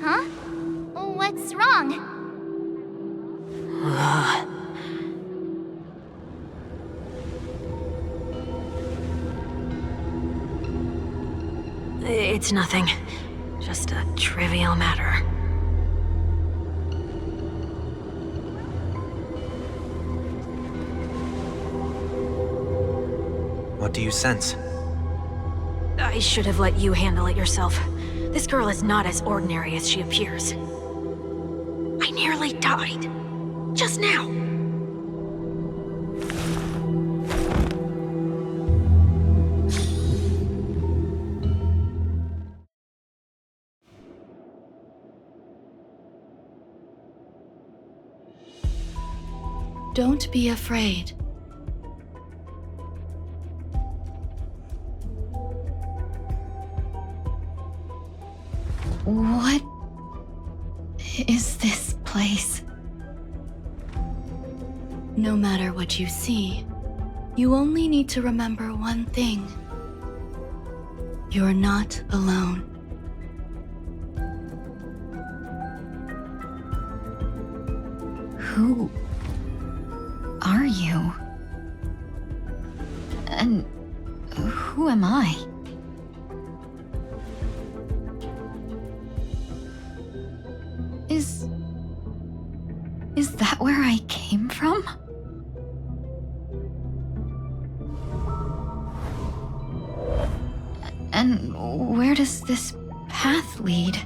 Huh? What's wrong? It's nothing. Just a trivial matter. What do you sense? I should have let you handle it yourself. This girl is not as ordinary as she appears. I nearly died. Just now. Don't be afraid. What is this place? No matter what you see, you only need to remember one thing. You're not alone. Who are you? And who am I? Is that where I came from? And where does this path lead?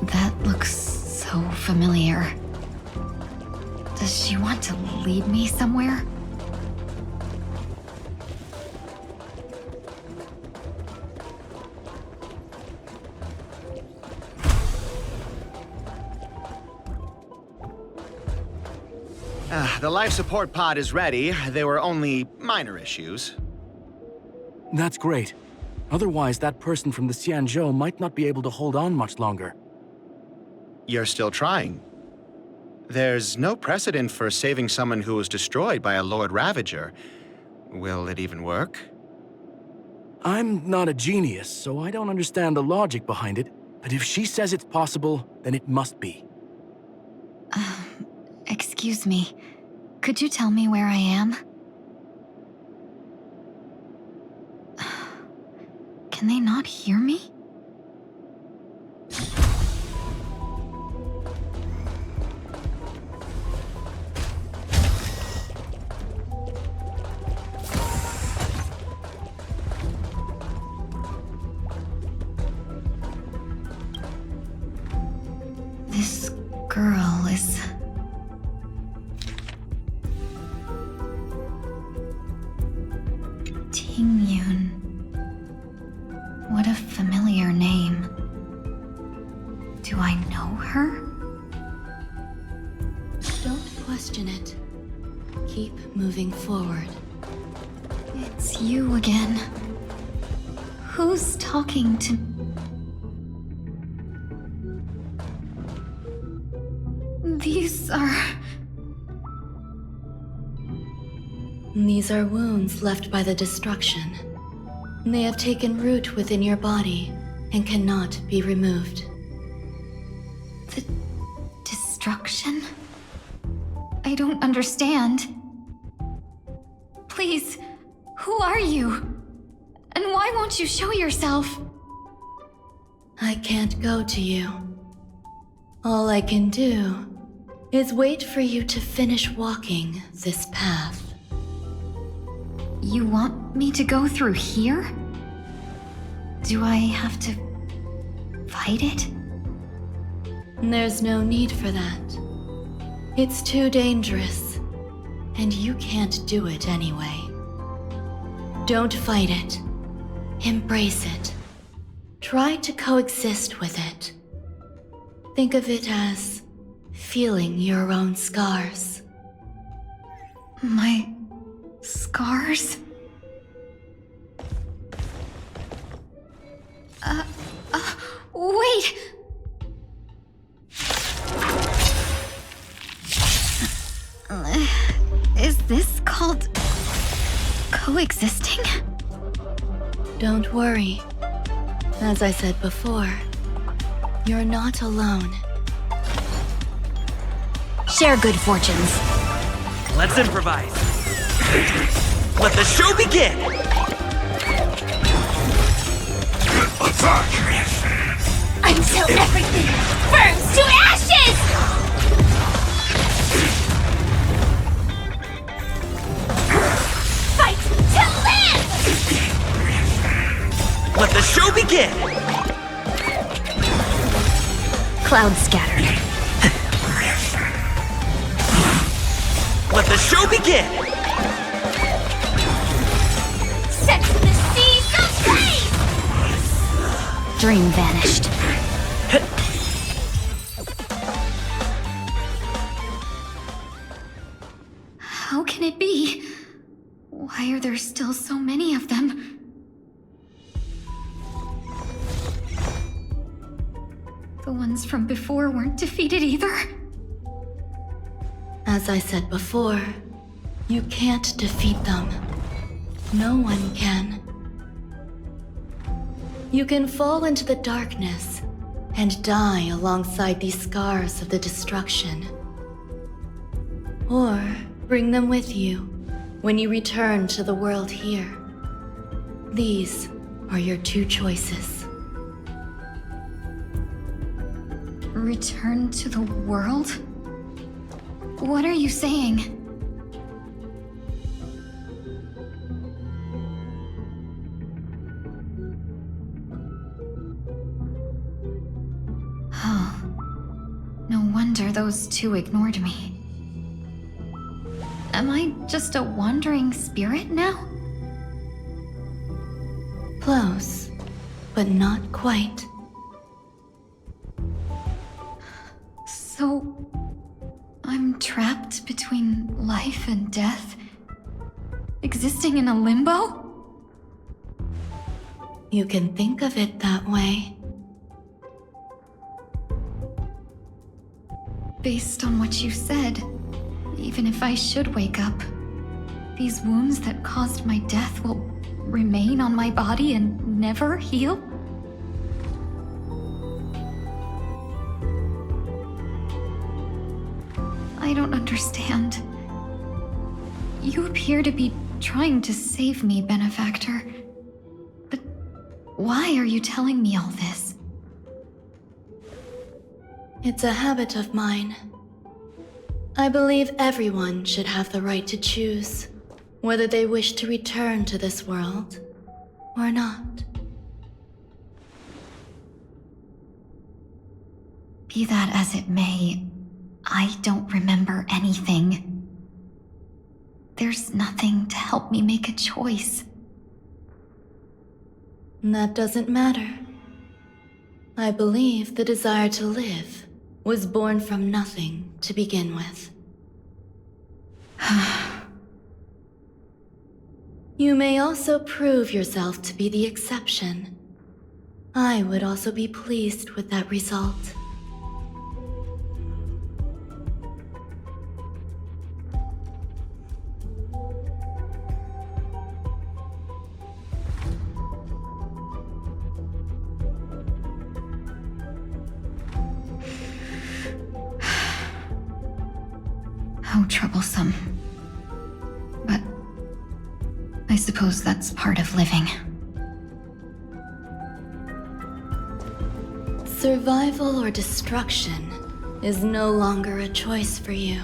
That looks so familiar. Does she want to lead me somewhere? The life support pod is ready. There were only minor issues. That's great. Otherwise, that person from the Xianzhou might not be able to hold on much longer. You're still trying. There's no precedent for saving someone who was destroyed by a Lord Ravager. Will it even work? I'm not a genius, so I don't understand the logic behind it. But if she says it's possible, then it must be. Excuse me. Could you tell me where I am? Can they not hear me? This girl is... Tingyun. What a familiar name. Do I know her? Don't question it. Keep moving forward. It's you again. Who's talking to... These are wounds left by the destruction. They have taken root within your body and cannot be removed. The destruction? I don't understand. Please, who are you? And why won't you show yourself? I can't go to you. All I can do is wait for you to finish walking this path. You want me to go through here? Do I have to fight it? There's no need for that. It's too dangerous, and you can't do it anyway. Don't fight it. Embrace it. Try to coexist with it. Think of it as feeling your own scars. My scars? Wait! Is this called coexisting? Don't worry. As I said before, you're not alone. Share good fortunes. Let's improvise. Let the show begin! Until everything burns to ashes! Fight to live! Let the show begin! Cloud scattered. Let the show begin! Set the seas ablaze! Dream vanished. How can it be? Why are there still so many of them? The ones from before weren't defeated either? As I said before, you can't defeat them. No one can. You can fall into the darkness and die alongside these scars of the destruction. Or bring them with you when you return to the world here. These are your two choices. Return to the world? What are you saying? Oh. No wonder those two ignored me. Am I just a wandering spirit now? Close, but not quite. So, I'm trapped between life and death? Existing in a limbo? You can think of it that way. Based on what you said, even if I should wake up, these wounds that caused my death will remain on my body and never heal? I don't understand. You appear to be trying to save me, Benefactor. But why are you telling me all this? It's a habit of mine. I believe everyone should have the right to choose whether they wish to return to this world or not. Be that as it may, I don't remember anything. There's nothing to help me make a choice. That doesn't matter. I believe the desire to live was born from nothing to begin with. You may also prove yourself to be the exception. I would also be pleased with that result. How troublesome. But I suppose that's part of living. Survival or destruction is no longer a choice for you.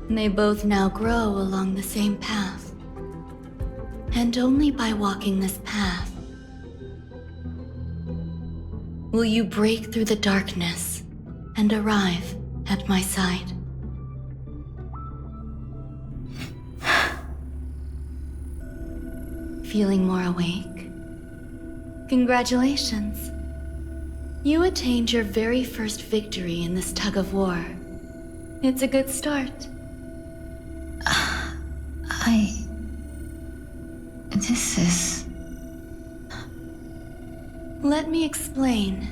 They both now grow along the same path. And only by walking this path will you break through the darkness and arrive at my side. Feeling more awake? Congratulations. You attained your very first victory in this tug of war. It's a good start. This is... Let me explain.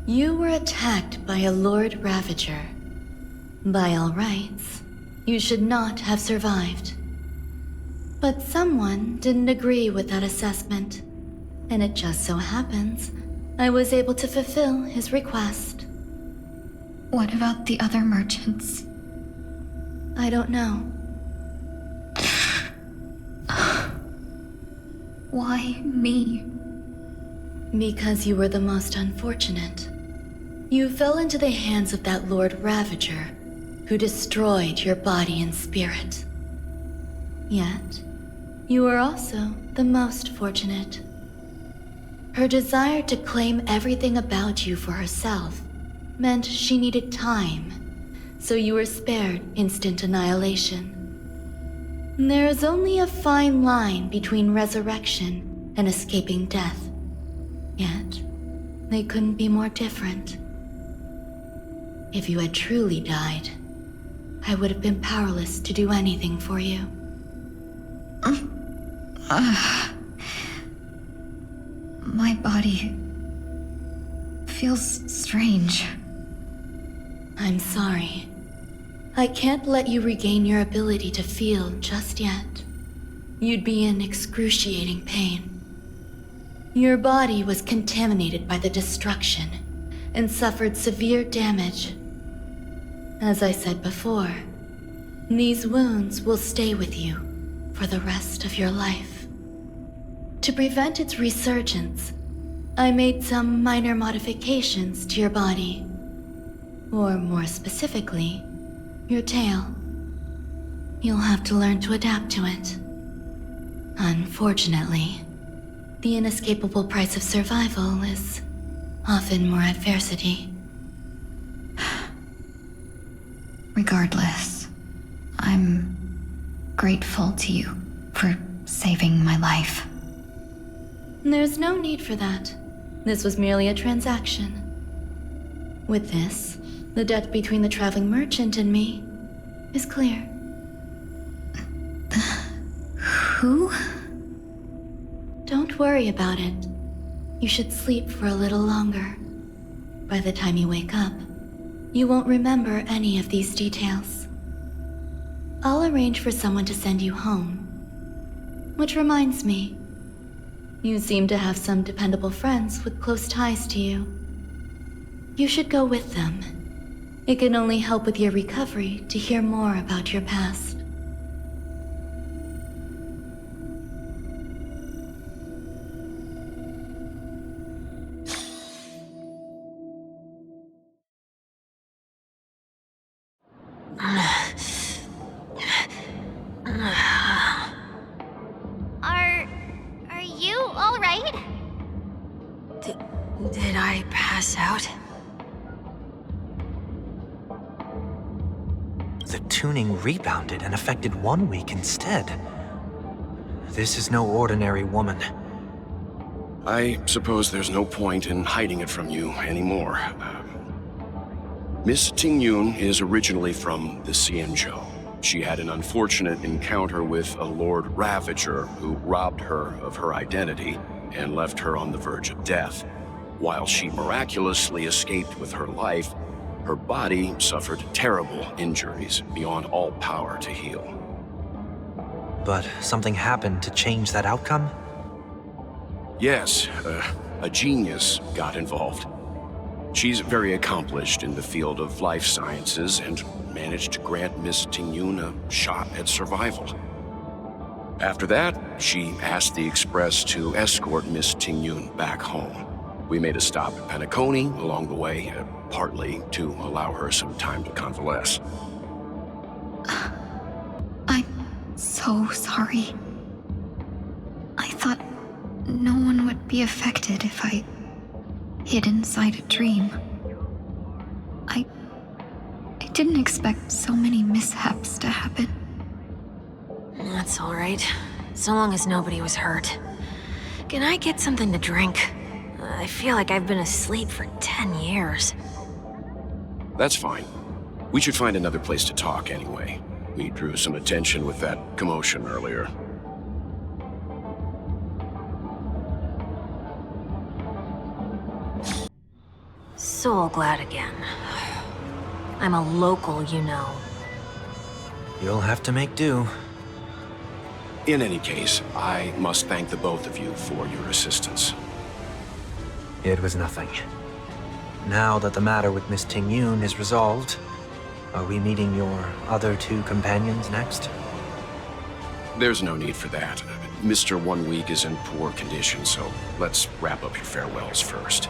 You were attacked by a Lord Ravager. By all rights, you should not have survived. But someone didn't agree with that assessment, and it just so happens I was able to fulfill his request. What about the other merchants? I don't know. Why me? Because you were the most unfortunate. You fell into the hands of that Lord Ravager, who destroyed your body and spirit. Yet, you were also the most fortunate. Her desire to claim everything about you for herself meant she needed time, so you were spared instant annihilation. There is only a fine line between resurrection and escaping death. Yet, they couldn't be more different. If you had truly died, I would have been powerless to do anything for you. My body feels strange. I'm sorry. I can't let you regain your ability to feel just yet. You'd be in excruciating pain. Your body was contaminated by the destruction and suffered severe damage. As I said before, these wounds will stay with you for the rest of your life. To prevent its resurgence, I made some minor modifications to your body. Or more specifically, your tail. You'll have to learn to adapt to it. Unfortunately, the inescapable price of survival is often more adversity. Regardless, I'm grateful to you for saving my life. There's no need for that. This was merely a transaction. With this, the debt between the traveling merchant and me is clear. Who? Don't worry about it. You should sleep for a little longer. By the time you wake up, you won't remember any of these details. I'll arrange for someone to send you home. Which reminds me, you seem to have some dependable friends with close ties to you. You should go with them. It can only help with your recovery to hear more about your past. Are you all right? Did I pass out? The tuning rebounded and affected 1 week instead. This is no ordinary woman. I suppose there's no point in hiding it from you anymore. Miss Tingyun is originally from the Xianzhou. She had an unfortunate encounter with a Lord Ravager who robbed her of her identity and left her on the verge of death. While she miraculously escaped with her life, her body suffered terrible injuries beyond all power to heal. But something happened to change that outcome? Yes, a genius got involved. She's very accomplished in the field of life sciences and managed to grant Miss Tingyun a shot at survival. After that, she asked the Express to escort Miss Tingyun back home. We made a stop at Penacony along the way, partly to allow her some time to convalesce. I'm so sorry. I thought no one would be affected if I hid inside a dream. I didn't expect so many mishaps to happen. That's all right. So long as nobody was hurt. Can I get something to drink? I feel like I've been asleep for 10 years. That's fine. We should find another place to talk anyway. We drew some attention with that commotion earlier. So glad again. I'm a local, you know. You'll have to make do. In any case, I must thank the both of you for your assistance. It was nothing. Now that the matter with Miss Tingyun is resolved, are we meeting your other two companions next? There's no need for that. Mr. 1 Week is in poor condition, so let's wrap up your farewells first.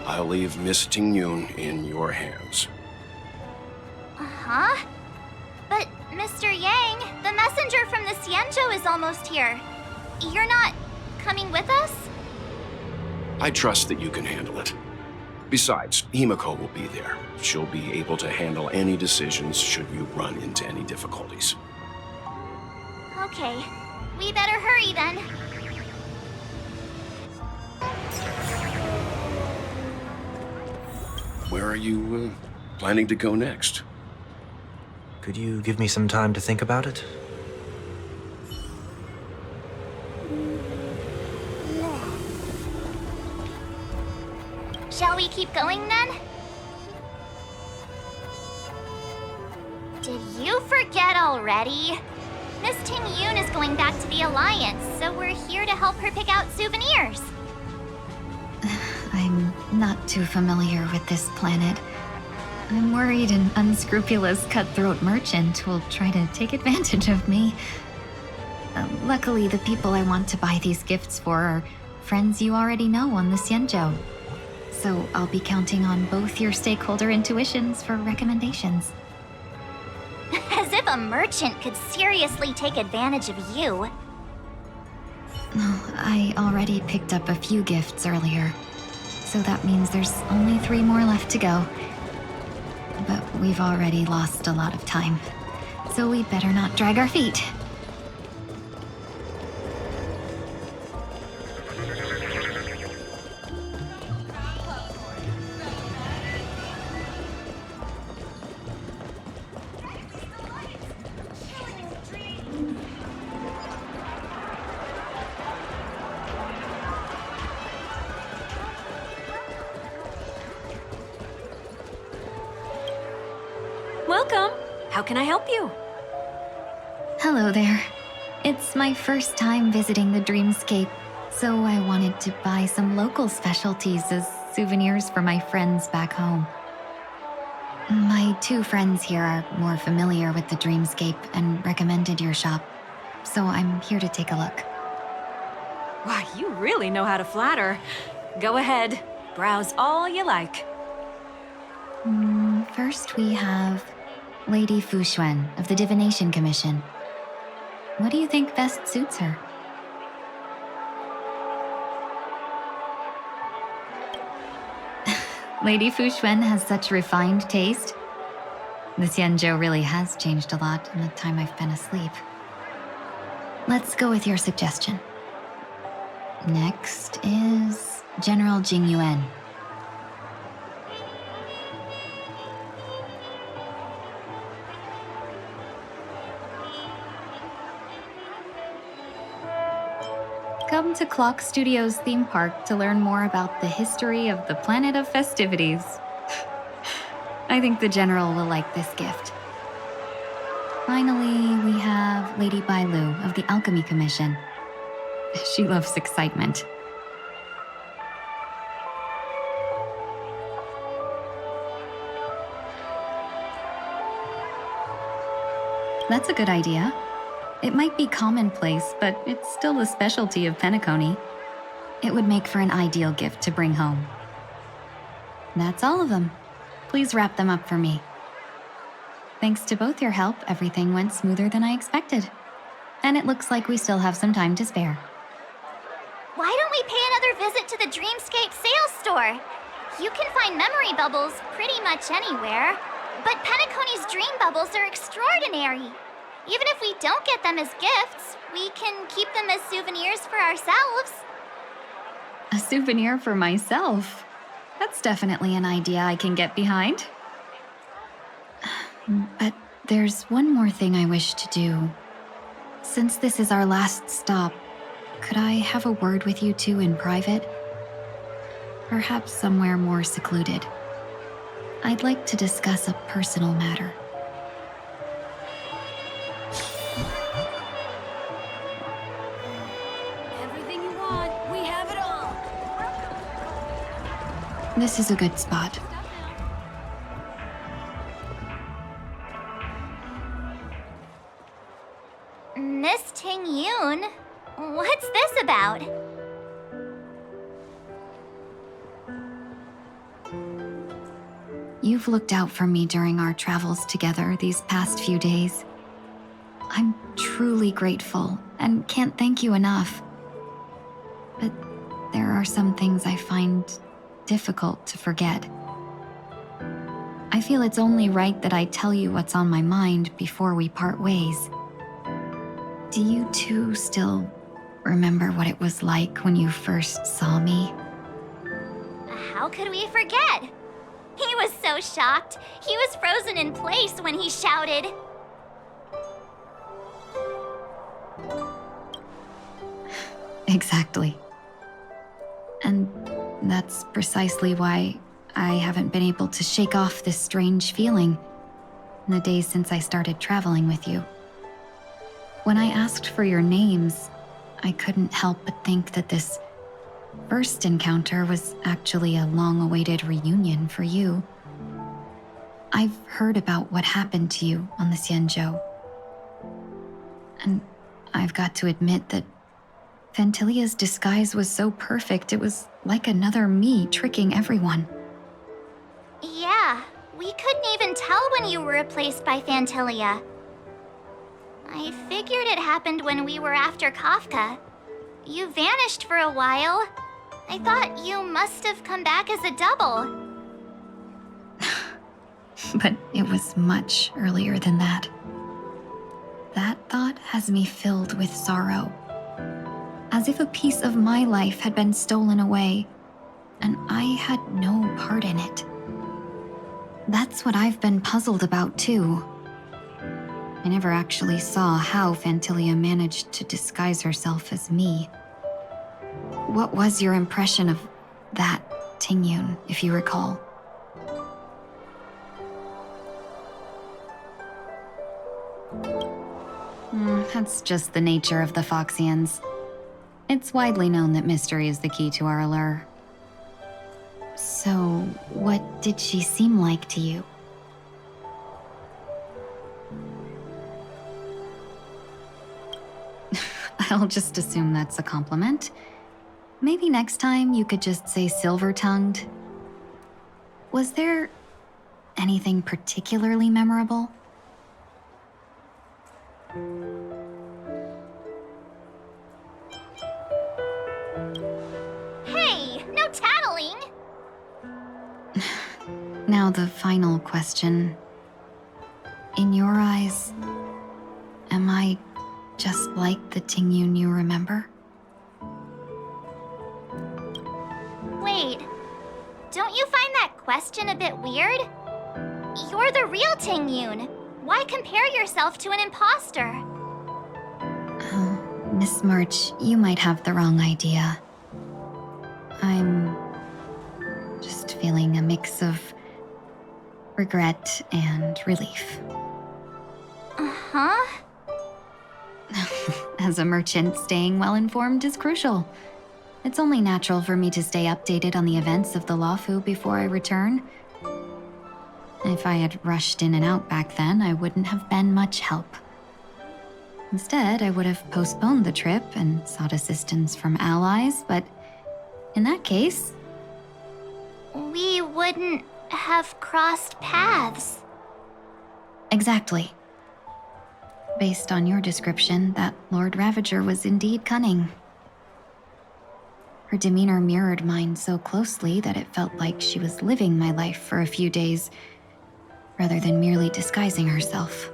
I'll leave Miss Tingyun in your hands. Uh-huh. But, Mr. Yang, the messenger from the Xianzhou is almost here. You're not coming with us? I trust that you can handle it. Besides, Himiko will be there. She'll be able to handle any decisions should you run into any difficulties. Okay. We better hurry then. Where are you planning to go next? Could you give me some time to think about it? Shall we keep going then? Did you forget already? Miss Tingyun is going back to the Alliance, so we're here to help her pick out souvenirs. I'm not too familiar with this planet. I'm worried an unscrupulous cutthroat merchant will try to take advantage of me. Luckily, the people I want to buy these gifts for are friends you already know on the Xianzhou. So I'll be counting on both your stakeholder intuitions for recommendations. As if a merchant could seriously take advantage of you. I already picked up a few gifts earlier, so that means there's only 3 more left to go. But we've already lost a lot of time, so we'd better not drag our feet. Welcome. How can I help you? Hello there. It's my first time visiting the Dreamscape, so I wanted to buy some local specialties as souvenirs for my friends back home. My 2 friends here are more familiar with the Dreamscape and recommended your shop, so I'm here to take a look. Wow, you really know how to flatter. Go ahead. Browse all you like. First we have Lady Fu Xuan of the Divination Commission. What do you think best suits her? Lady Fu Xuan has such refined taste. The Xianzhou really has changed a lot in the time I've been asleep. Let's go with your suggestion. Next is General Jing Yuan. Come to Clock Studios theme park to learn more about the history of the planet of festivities. I think the General will like this gift. Finally, we have Lady Bailu of the Alchemy Commission. She loves excitement. That's a good idea. It might be commonplace, but it's still a specialty of Penacony. It would make for an ideal gift to bring home. That's all of them. Please wrap them up for me. Thanks to both your help, everything went smoother than I expected. And it looks like we still have some time to spare. Why don't we pay another visit to the Dreamscape sales store? You can find memory bubbles pretty much anywhere, but Penacony's dream bubbles are extraordinary. Even if we don't get them as gifts, we can keep them as souvenirs for ourselves. A souvenir for myself? That's definitely an idea I can get behind. But there's one more thing I wish to do. Since this is our last stop, could I have a word with you two in private? Perhaps somewhere more secluded. I'd like to discuss a personal matter. Everything you want, we have it all. This is a good spot. Miss Tingyun, what's this about? You've looked out for me during our travels together these past few days. I'm truly grateful and can't thank you enough. But there are some things I find difficult to forget. I feel it's only right that I tell you what's on my mind before we part ways. Do you too still remember what it was like when you first saw me? How could we forget? He was so shocked. He was frozen in place when he shouted. Exactly. And that's precisely why I haven't been able to shake off this strange feeling in the days since I started traveling with you. When I asked for your names, I couldn't help but think that this first encounter was actually a long-awaited reunion for you. I've heard about what happened to you on the Xianzhou. And I've got to admit that Fantilia's disguise was so perfect, it was like another me tricking everyone. Yeah, we couldn't even tell when you were replaced by Fantilia. I figured it happened when we were after Kafka. You vanished for a while. I thought you must have come back as a double. But it was much earlier than that. That thought has me filled with sorrow. As if a piece of my life had been stolen away, and I had no part in it. That's what I've been puzzled about too. I never actually saw how Fantilia managed to disguise herself as me. What was your impression of that Tingyun, if you recall? That's just the nature of the Foxians. It's widely known that mystery is the key to our allure. So, what did she seem like to you? I'll just assume that's a compliment. Maybe next time you could just say silver-tongued. Was there anything particularly memorable? Hey, no tattling! Now the final question. In your eyes, am I just like the Tingyun you remember? Wait, don't you find that question a bit weird? You're the real Tingyun. Why compare yourself to an imposter? Oh, Miss March, you might have the wrong idea. I'm just feeling a mix of regret and relief. Uh-huh. As a merchant, staying well-informed is crucial. It's only natural for me to stay updated on the events of the Luofu before I return. If I had rushed in and out back then, I wouldn't have been much help. Instead, I would have postponed the trip and sought assistance from allies, but in that case... We wouldn't have crossed paths. Exactly. Based on your description, that Lord Ravager was indeed cunning. Her demeanor mirrored mine so closely that it felt like she was living my life for a few days, rather than merely disguising herself.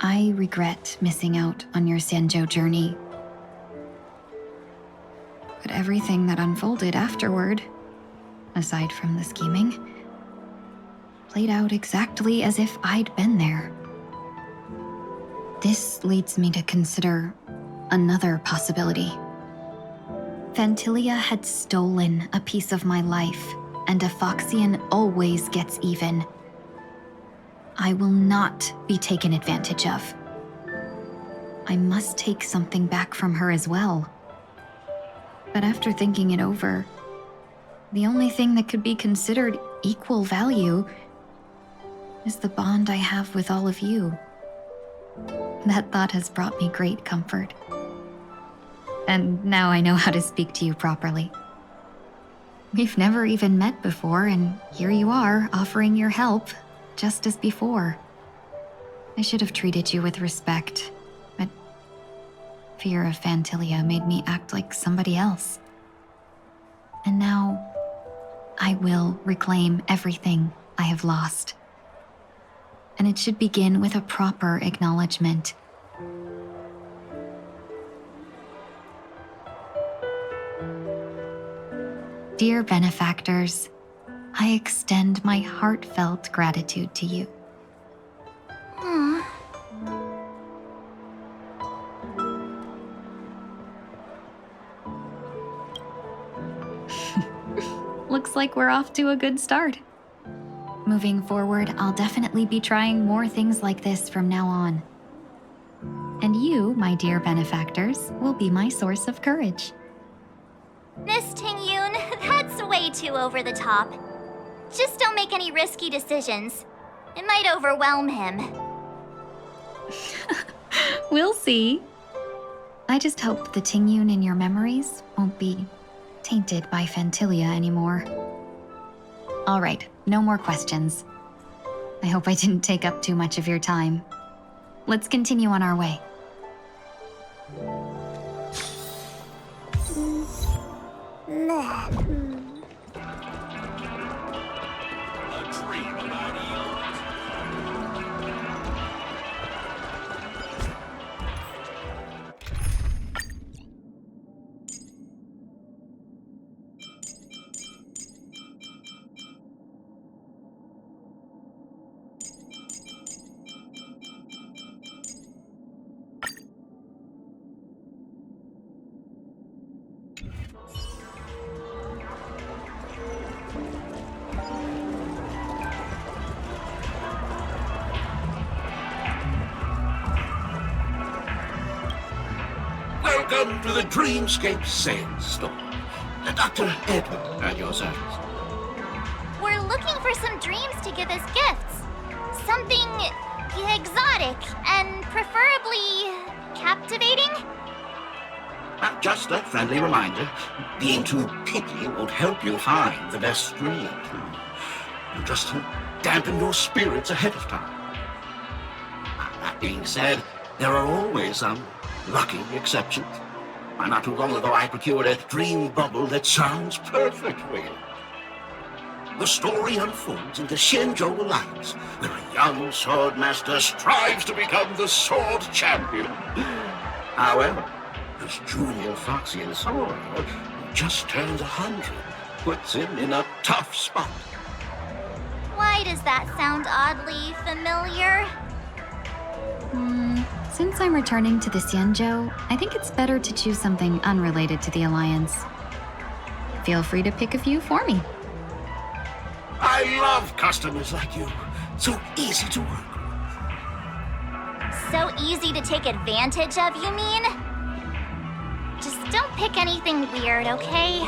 I regret missing out on your Xianzhou journey. But everything that unfolded afterward, aside from the scheming, played out exactly as if I'd been there. This leads me to consider another possibility. Fantilia had stolen a piece of my life, and a Foxian always gets even. I will not be taken advantage of. I must take something back from her as well. But after thinking it over, the only thing that could be considered equal value is the bond I have with all of you. That thought has brought me great comfort. And now I know how to speak to you properly. We've never even met before, and here you are, offering your help, just as before. I should have treated you with respect, but fear of Phantilia made me act like somebody else. And now, I will reclaim everything I have lost. And it should begin with a proper acknowledgement. Dear benefactors, I extend my heartfelt gratitude to you. Looks like we're off to a good start. Moving forward, I'll definitely be trying more things like this from now on. And you, my dear benefactors, will be my source of courage. Miss Tingyun, that's way too over the top. Just don't make any risky decisions. It might overwhelm him. We'll see. I just hope the Tingyun in your memories won't be tainted by Phantilia anymore. All right, no more questions. I hope I didn't take up too much of your time. Let's continue on our way. Welcome to the Dreamscape Sales Store. Dr. Edward at your service. We're looking for some dreams to give as gifts. Something exotic and preferably captivating. Just a friendly reminder, being too picky won't help you find the best dream. You just dampen your spirits ahead of time. That being said, there are always some lucky exceptions. Not too long ago, I procured a dream bubble that sounds perfect for you. The story unfolds in the Shenzhou Alliance, where a young swordmaster strives to become the sword champion. However, this junior Foxian sword who just turned 100 puts him in a tough spot. Why does that sound oddly familiar? Since I'm returning to the Xianzhou, I think it's better to choose something unrelated to the Alliance. Feel free to pick a few for me. I love customers like you. So easy to work with. So easy to take advantage of, you mean? Just don't pick anything weird, okay?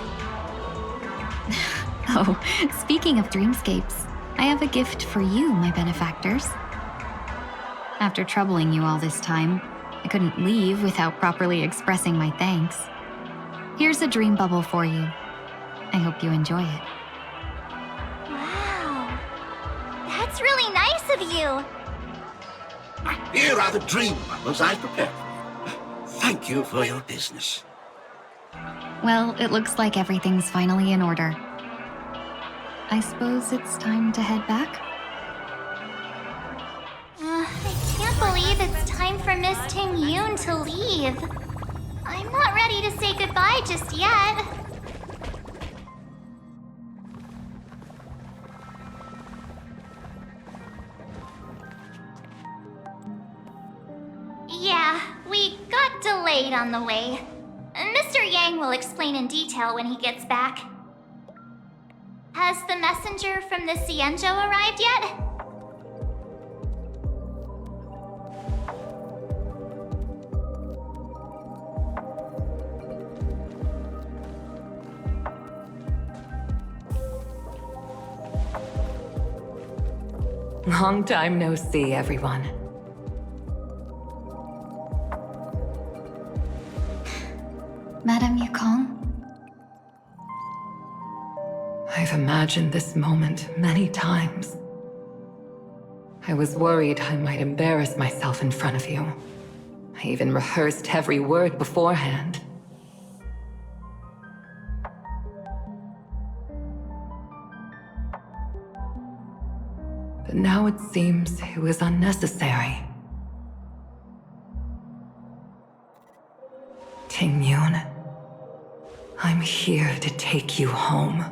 Oh, speaking of dreamscapes, I have a gift for you, my benefactors. After troubling you all this time, I couldn't leave without properly expressing my thanks. Here's a dream bubble for you. I hope you enjoy it. Wow. That's really nice of you. Here are the dream bubbles I prepared for you. Thank you for your business. Well, it looks like everything's finally in order. I suppose it's time to head back? I can't believe it's time for Miss Tingyun to leave. I'm not ready to say goodbye just yet. Yeah, we got delayed on the way. Mr. Yang will explain in detail when he gets back. Has the messenger from the Xianzhou arrived yet? Long time no see, everyone. Madame Yukong? I've imagined this moment many times. I was worried I might embarrass myself in front of you. I even rehearsed every word beforehand. But now it seems it was unnecessary. Tingyun, I'm here to take you home.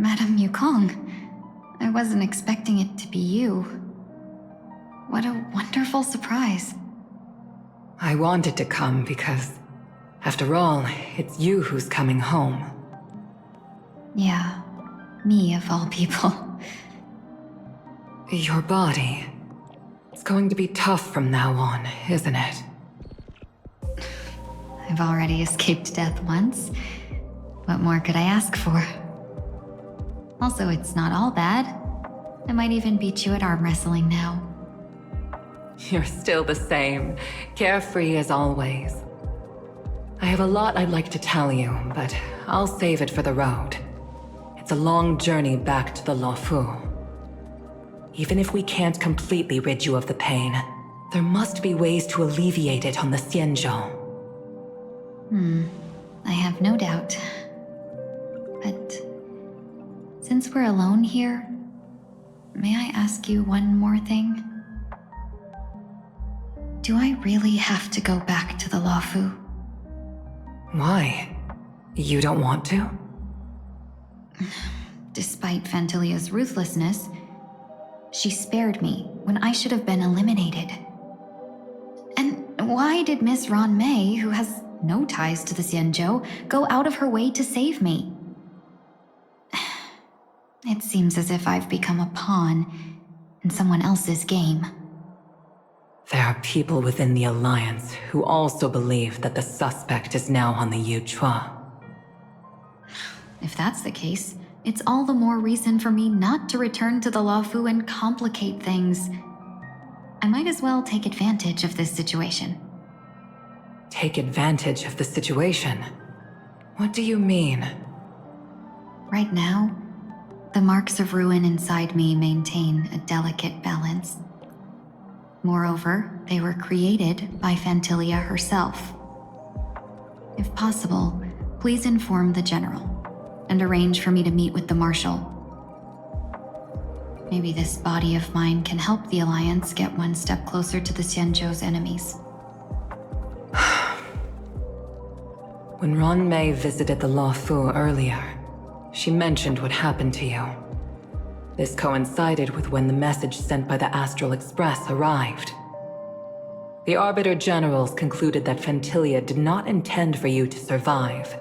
Madame Yukong, I wasn't expecting it to be you. What a wonderful surprise. I wanted to come because, after all, it's you who's coming home. Yeah, me of all people. Your body. It's going to be tough from now on, isn't it? I've already escaped death once. What more could I ask for? Also, it's not all bad. I might even beat you at arm wrestling now. You're still the same, carefree as always. I have a lot I'd like to tell you, but I'll save it for the road. It's a long journey back to the Luofu. Even if we can't completely rid you of the pain, there must be ways to alleviate it on the Xianzhou. I have no doubt. But since we're alone here, may I ask you one more thing? Do I really have to go back to the Luofu? Why? You don't want to? Despite Fantilia's ruthlessness, she spared me when I should have been eliminated. And why did Miss Ron Mei, who has no ties to the Xianzhou, go out of her way to save me? It seems as if I've become a pawn in someone else's game. There are people within the Alliance who also believe that the suspect is now on the Yuchua. If that's the case, it's all the more reason for me not to return to the Luofu and complicate things. I might as well take advantage of this situation. Take advantage of the situation? What do you mean? Right now, the marks of ruin inside me maintain a delicate balance. Moreover, they were created by Fantilia herself. If possible, please inform the General and arrange for me to meet with the Marshal. Maybe this body of mine can help the Alliance get one step closer to the Xianzhou's enemies. When Ron Mei visited the Luofu earlier, she mentioned what happened to you. This coincided with when the message sent by the Astral Express arrived. The Arbiter Generals concluded that Fantilia did not intend for you to survive.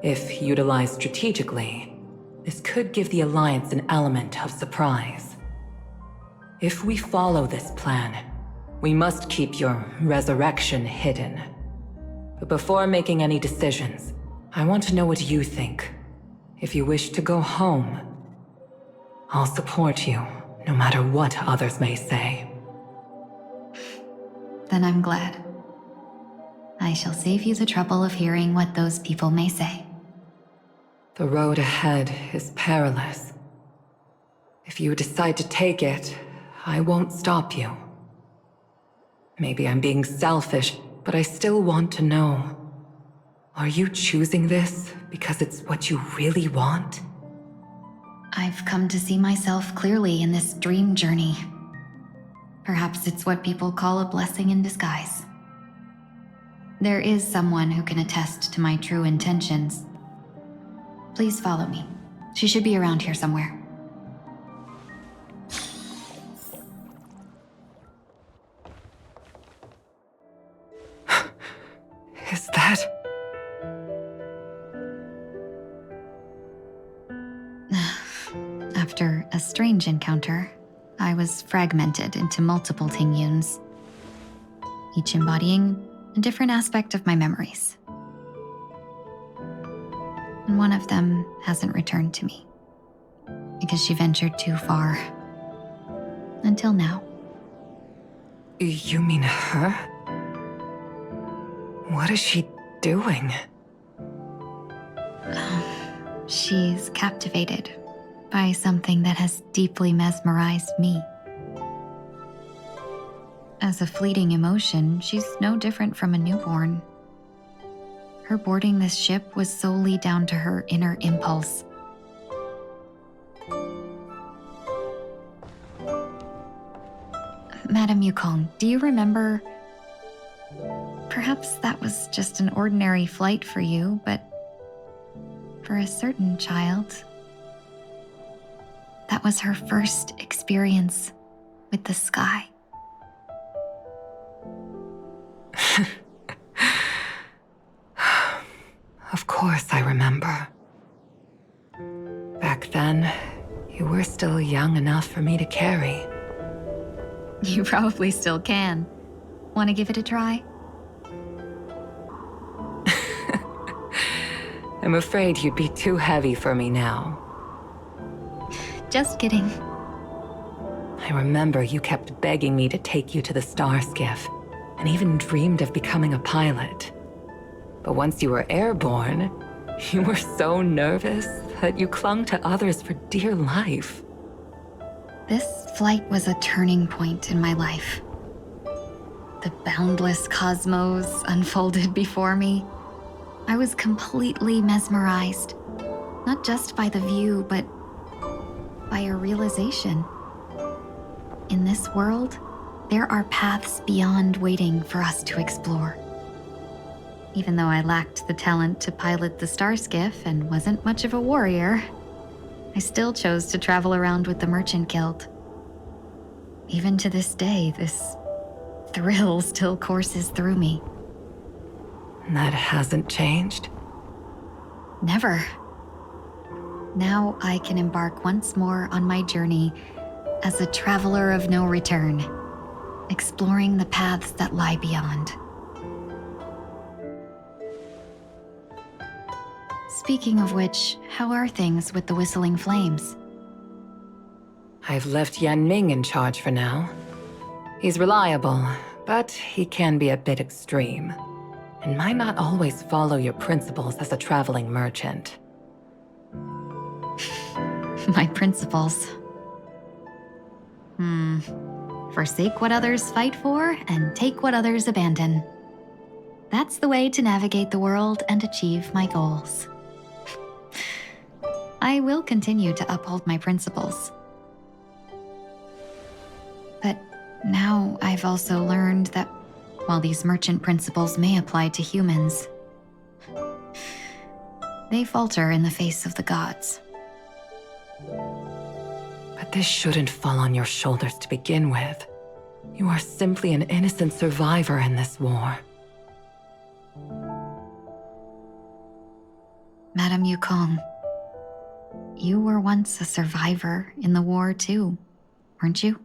If utilized strategically, this could give the Alliance an element of surprise. If we follow this plan, we must keep your resurrection hidden. But before making any decisions, I want to know what you think. If you wish to go home, I'll support you, no matter what others may say. Then I'm glad. I shall save you the trouble of hearing what those people may say. The road ahead is perilous. If you decide to take it, I won't stop you. Maybe I'm being selfish, but I still want to know. Are you choosing this because it's what you really want? I've come to see myself clearly in this dream journey. Perhaps it's what people call a blessing in disguise. There is someone who can attest to my true intentions. Please follow me. She should be around here somewhere. Is that... After a strange encounter, I was fragmented into multiple Tingyuns, each embodying a different aspect of my memories. And one of them hasn't returned to me, because she ventured too far. Until now. You mean her? What is she doing? She's captivated by something that has deeply mesmerized me. As a fleeting emotion, she's no different from a newborn. Her boarding this ship was solely down to her inner impulse. Madam Yukong, do you remember? Perhaps that was just an ordinary flight for you, but for a certain child, that was her first experience with the sky. Of course I remember. Back then, you were still young enough for me to carry. You probably still can. Want to give it a try? I'm afraid you'd be too heavy for me now. Just kidding. I remember you kept begging me to take you to the star skiff, and even dreamed of becoming a pilot. But once you were airborne, you were so nervous that you clung to others for dear life. This flight was a turning point in my life. The boundless cosmos unfolded before me. I was completely mesmerized, not just by the view, but by a realization. In this world, there are paths beyond waiting for us to explore. Even though I lacked the talent to pilot the star skiff and wasn't much of a warrior, I still chose to travel around with the Merchant Guild. Even to this day, this thrill still courses through me. That hasn't changed? Never. Now I can embark once more on my journey as a traveler of no return, exploring the paths that lie beyond. Speaking of which, how are things with the Whistling Flames? I've left Yan Ming in charge for now. He's reliable, but he can be a bit extreme, and might not always follow your principles as a traveling merchant. My principles. Forsake what others fight for and take what others abandon. That's the way to navigate the world and achieve my goals. I will continue to uphold my principles. But now I've also learned that while these merchant principles may apply to humans, they falter in the face of the gods. But this shouldn't fall on your shoulders to begin with. You are simply an innocent survivor in this war. Madam Yukong, you were once a survivor in the war too, weren't you?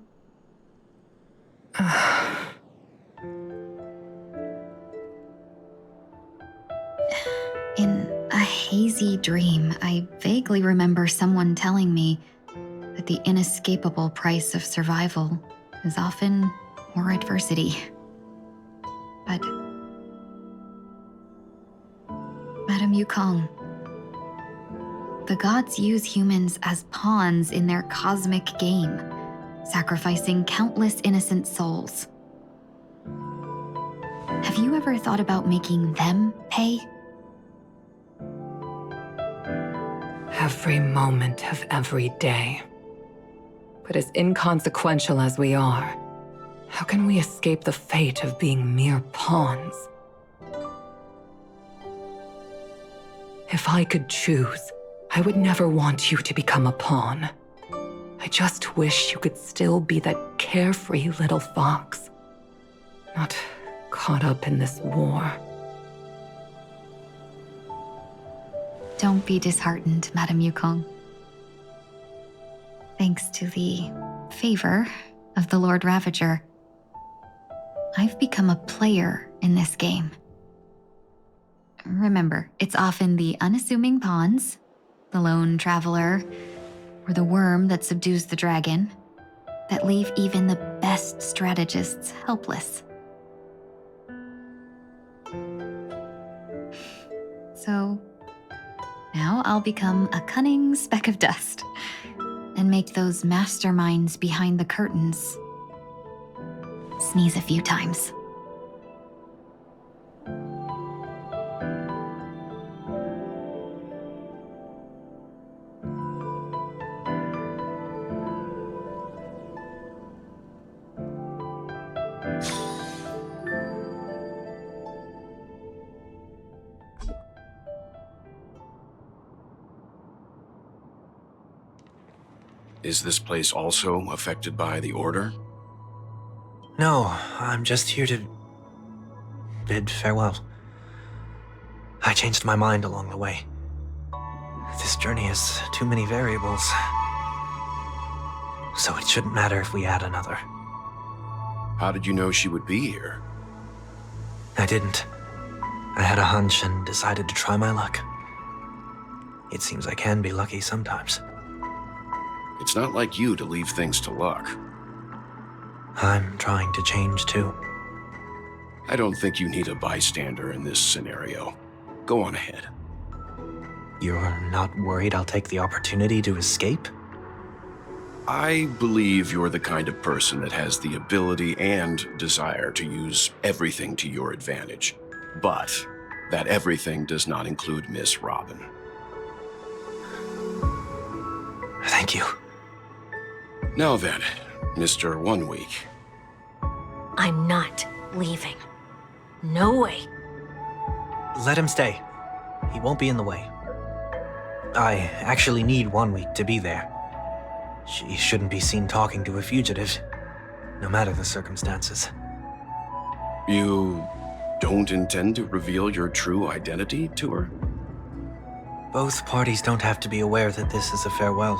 In a hazy dream, I vaguely remember someone telling me that the inescapable price of survival is often more adversity. But Madam Yukong, the gods use humans as pawns in their cosmic game, sacrificing countless innocent souls. Have you ever thought about making them pay? Every moment of every day. But as inconsequential as we are, how can we escape the fate of being mere pawns? If I could choose, I would never want you to become a pawn. I just wish you could still be that carefree little fox, not caught up in this war. Don't be disheartened, Madam Yukong. Thanks to the favor of the Lord Ravager, I've become a player in this game. Remember, it's often the unassuming pawns, the lone traveler, or the worm that subdues the dragon, that leave even the best strategists helpless. So now I'll become a cunning speck of dust and make those masterminds behind the curtains sneeze a few times. Is this place also affected by the Order? No, I'm just here to bid farewell. I changed my mind along the way. This journey has too many variables. So it shouldn't matter if we add another. How did you know she would be here? I didn't. I had a hunch and decided to try my luck. It seems I can be lucky sometimes. It's not like you to leave things to luck. I'm trying to change too. I don't think you need a bystander in this scenario. Go on ahead. You're not worried I'll take the opportunity to escape? I believe you're the kind of person that has the ability and desire to use everything to your advantage. But that everything does not include Miss Robin. Thank you. Now then, Mr. 1 Week. I'm not leaving. No way. Let him stay. He won't be in the way. I actually need 1 week to be there. She shouldn't be seen talking to a fugitive, no matter the circumstances. You don't intend to reveal your true identity to her? Both parties don't have to be aware that this is a farewell.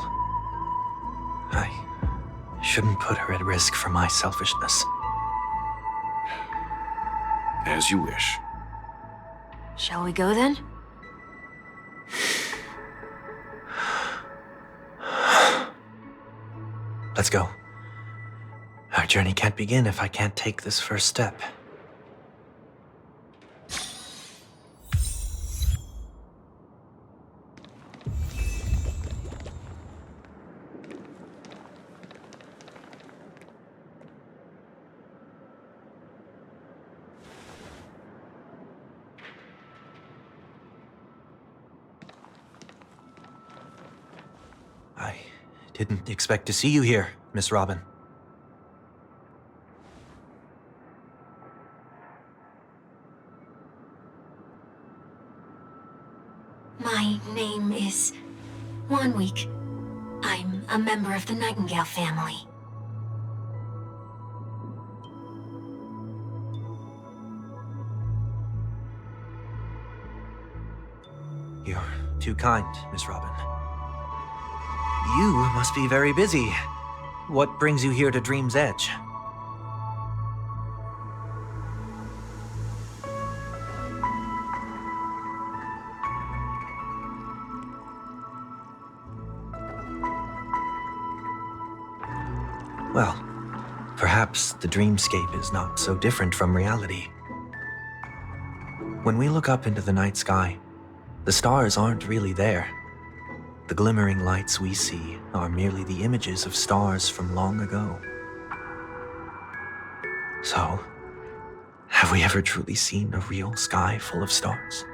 I shouldn't put her at risk for my selfishness. As you wish. Shall we go then? Let's go. Our journey can't begin if I can't take this first step. I didn't expect to see you here, Miss Robin. My name is 1 Week. I'm a member of the Nightingale family. You're too kind, Miss Robin. You must be very busy. What brings you here to Dream's Edge? Well, perhaps the dreamscape is not so different from reality. When we look up into the night sky, the stars aren't really there. The glimmering lights we see are merely the images of stars from long ago. So, have we ever truly seen a real sky full of stars?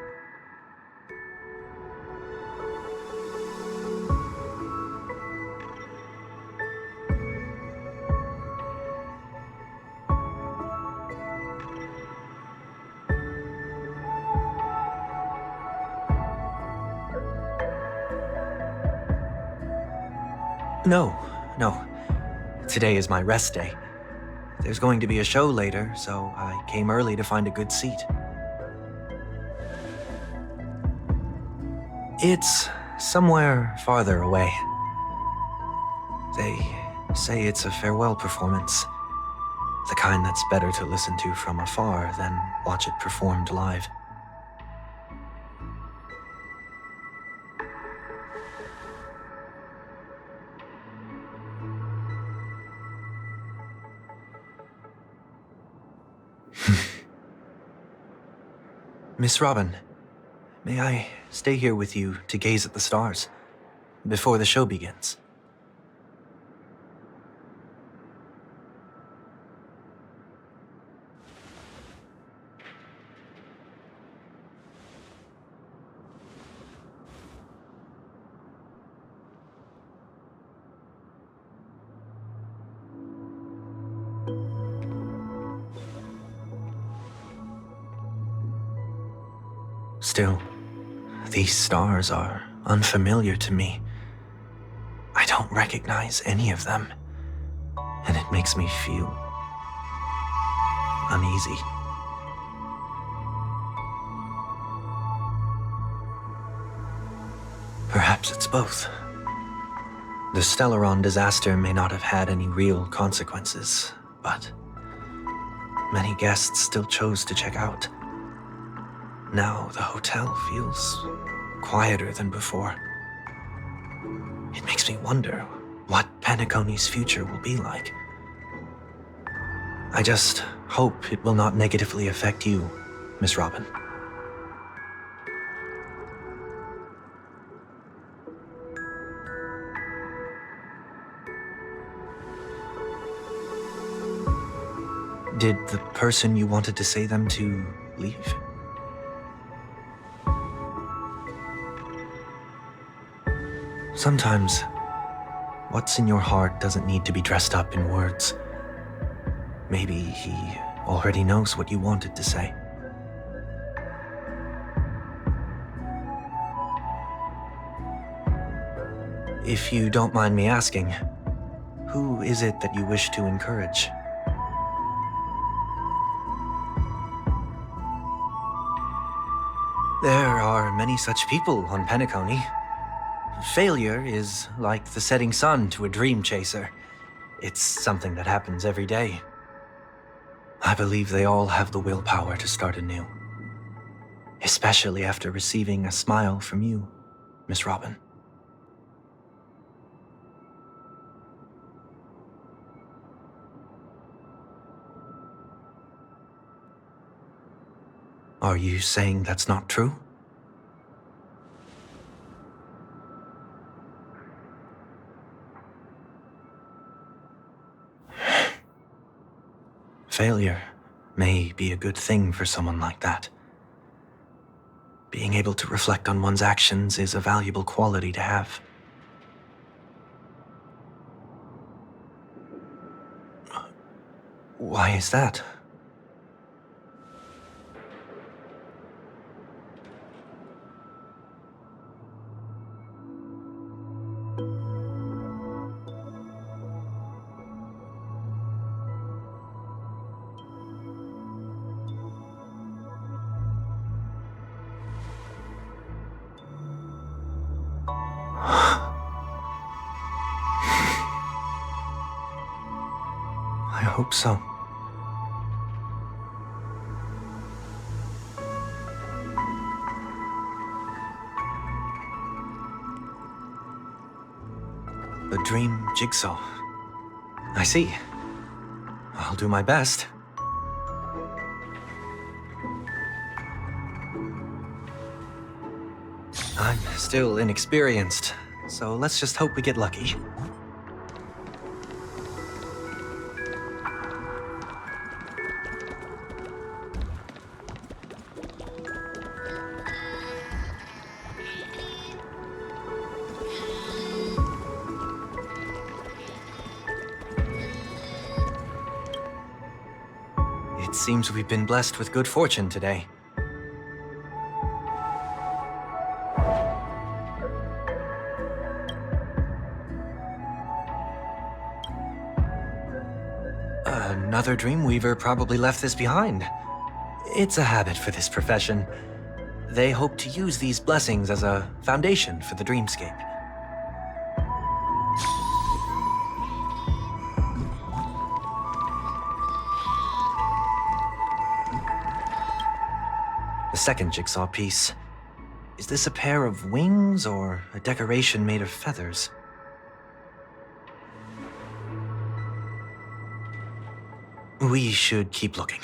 No. Today is my rest day. There's going to be a show later, so I came early to find a good seat. It's somewhere farther away. They say it's a farewell performance. The kind that's better to listen to from afar than watch it performed live. Miss Robin, may I stay here with you to gaze at the stars before the show begins? Still, these stars are unfamiliar to me. I don't recognize any of them, and it makes me feel uneasy. Perhaps it's both. The Stellaron disaster may not have had any real consequences, but many guests still chose to check out. Now the hotel feels quieter than before. It makes me wonder what Penacony's future will be like. I just hope it will not negatively affect you, Miss Robin. Did the person you wanted to say them to leave? Sometimes, what's in your heart doesn't need to be dressed up in words. Maybe he already knows what you wanted to say. If you don't mind me asking, who is it that you wish to encourage? There are many such people on Penacony. Failure is like the setting sun to a dream chaser. It's something that happens every day. I believe they all have the willpower to start anew. Especially after receiving a smile from you, Miss Robin. Are you saying that's not true? Failure may be a good thing for someone like that. Being able to reflect on one's actions is a valuable quality to have. Why is that? I hope so. The dream jigsaw. I see. I'll do my best. I'm still inexperienced, so let's just hope we get lucky. It seems we've been blessed with good fortune today. Another Dreamweaver probably left this behind. It's a habit for this profession. They hope to use these blessings as a foundation for the dreamscape. second jigsaw piece. Is this a pair of wings or a decoration made of feathers? We should keep looking.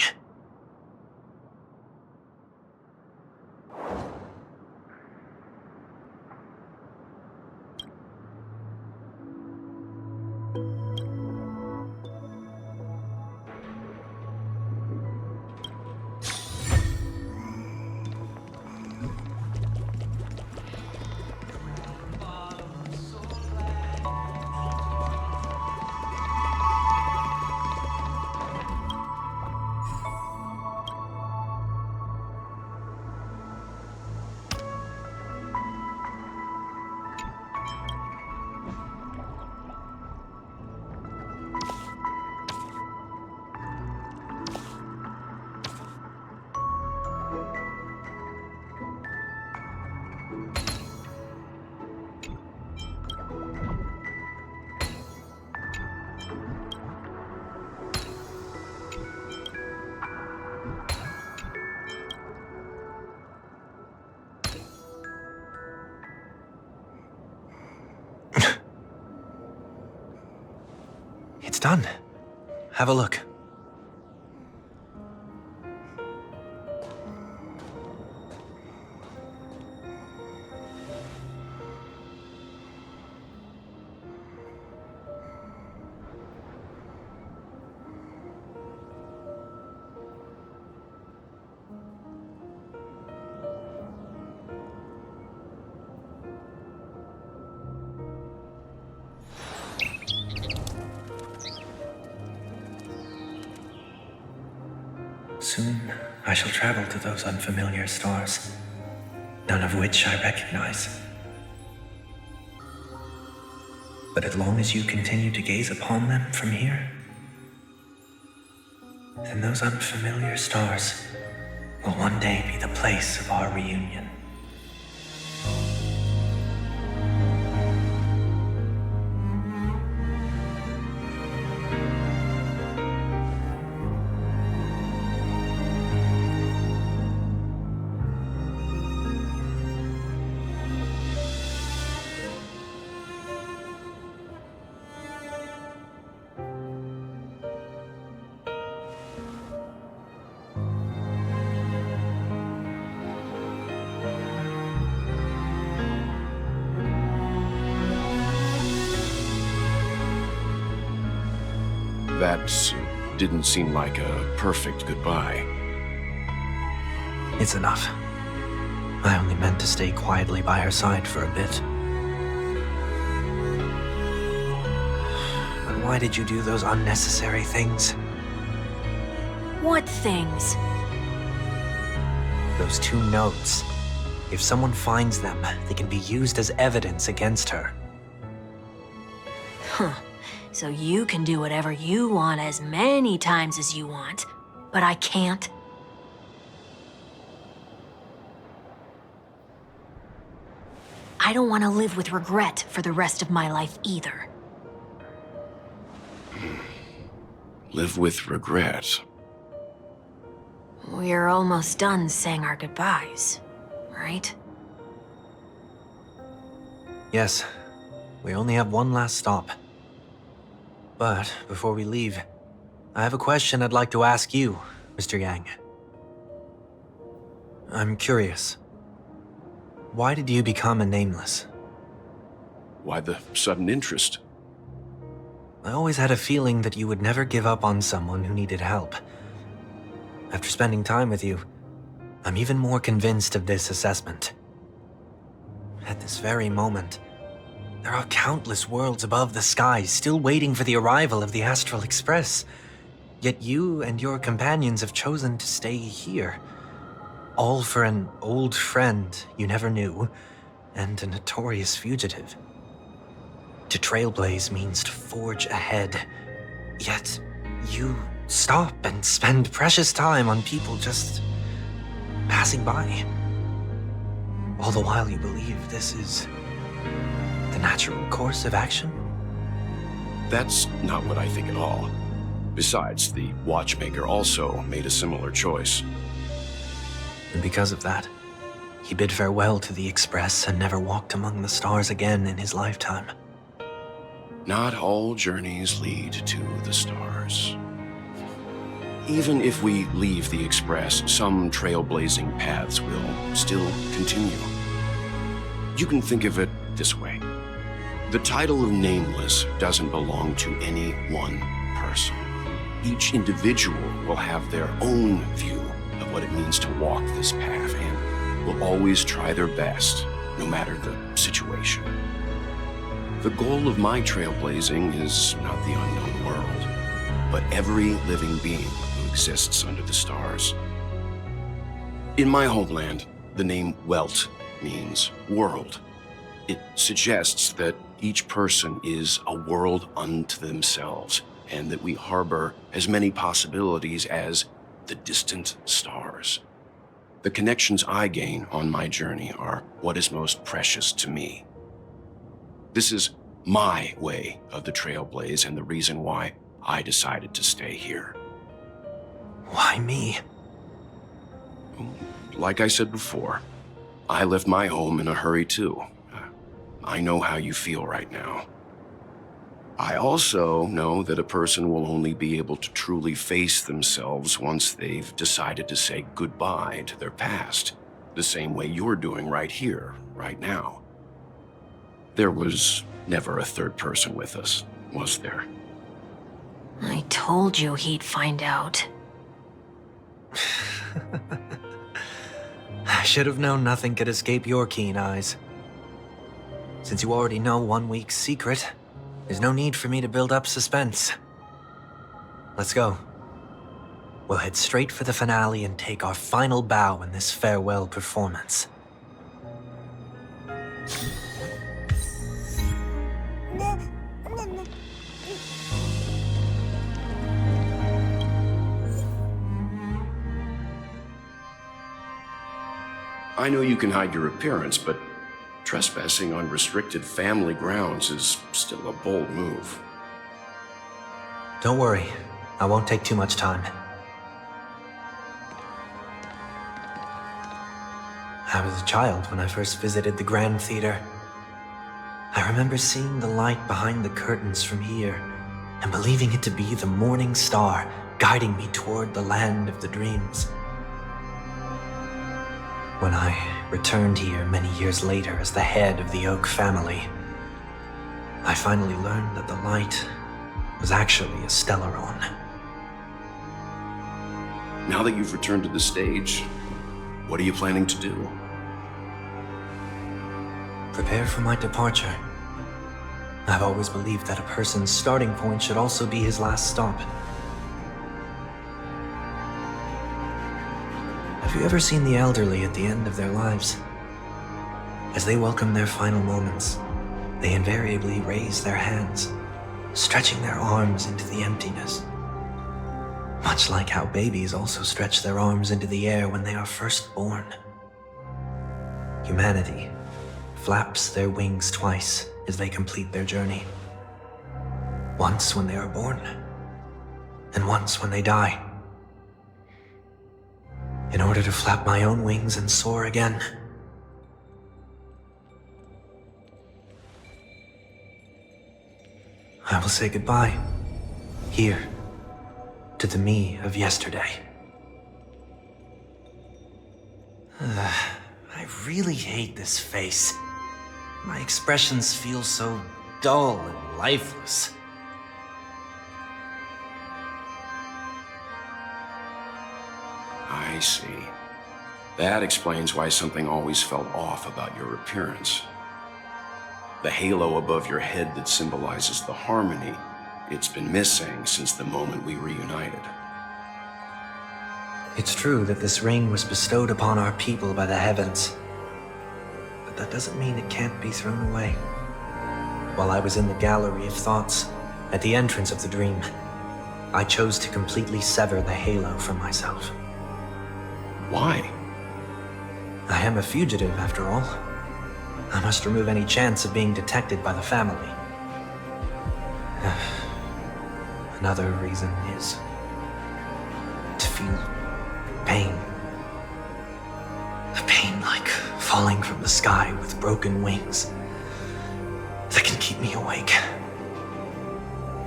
It's done. Have a look. Soon, I shall travel to those unfamiliar stars, none of which I recognize. But as long as you continue to gaze upon them from here, then those unfamiliar stars will one day be the place of our reunion. That didn't seem like a perfect goodbye. It's enough. I only meant to stay quietly by her side for a bit. But why did you do those unnecessary things? What things? Those 2 notes. If someone finds them, they can be used as evidence against her. Huh. So you can do whatever you want as many times as you want, but I can't? I don't want to live with regret for the rest of my life either. Live with regret. We're almost done saying our goodbyes, right? Yes, we only have one last stop. But before we leave, I have a question I'd like to ask you, Mr. Yang. I'm curious. Why did you become a nameless? Why the sudden interest? I always had a feeling that you would never give up on someone who needed help. After spending time with you, I'm even more convinced of this assessment. At this very moment, there are countless worlds above the skies still waiting for the arrival of the Astral Express. Yet you and your companions have chosen to stay here. All for an old friend you never knew, and a notorious fugitive. To trailblaze means to forge ahead. Yet, you stop and spend precious time on people just passing by. All the while you believe this is the natural course of action? That's not what I think at all. Besides, the watchmaker also made a similar choice. And because of that, he bid farewell to the Express and never walked among the stars again in his lifetime. Not all journeys lead to the stars. Even if we leave the Express, some trailblazing paths will still continue. You can think of it this way. The title of Nameless doesn't belong to any one person. Each individual will have their own view of what it means to walk this path and will always try their best, no matter the situation. The goal of my trailblazing is not the unknown world, but every living being who exists under the stars. In my homeland, the name Welt means world. It suggests that each person is a world unto themselves, and that we harbor as many possibilities as the distant stars. The connections I gain on my journey are what is most precious to me. This is my way of the Trailblaze and the reason why I decided to stay here. Why me? Like I said before, I left my home in a hurry too. I know how you feel right now. I also know that a person will only be able to truly face themselves once they've decided to say goodbye to their past, the same way you're doing right here, right now. There was never a third person with us, was there? I told you he'd find out. I should have known nothing could escape your keen eyes. Since you already know 1 week's secret, there's no need for me to build up suspense. Let's go. We'll head straight for the finale and take our final bow in this farewell performance. I know you can hide your appearance, but trespassing on restricted family grounds is still a bold move. Don't worry, I won't take too much time. I was a child when I first visited the Grand Theater. I remember seeing the light behind the curtains from here and believing it to be the morning star guiding me toward the land of the dreams. When I returned here many years later as the head of the Oak family, I finally learned that the light was actually a Stellaron. Now that you've returned to the stage, what are you planning to do? Prepare for my departure. I've always believed that a person's starting point should also be his last stop. Have you ever seen the elderly at the end of their lives? As they welcome their final moments, they invariably raise their hands, stretching their arms into the emptiness. Much like how babies also stretch their arms into the air when they are first born. Humanity flaps their wings twice as they complete their journey. Once when they are born, and once when they die. In order to flap my own wings and soar again. I will say goodbye, here, to the me of yesterday. I really hate this face. My expressions feel so dull and lifeless. I see. That explains why something always felt off about your appearance. The halo above your head that symbolizes the harmony, it's been missing since the moment we reunited. It's true that this ring was bestowed upon our people by the heavens, but that doesn't mean it can't be thrown away. While I was in the gallery of thoughts, at the entrance of the dream, I chose to completely sever the halo from myself. Why? I am a fugitive, after all. I must remove any chance of being detected by the family. Another reason is to feel pain. falling from the sky with broken wings that can keep me awake.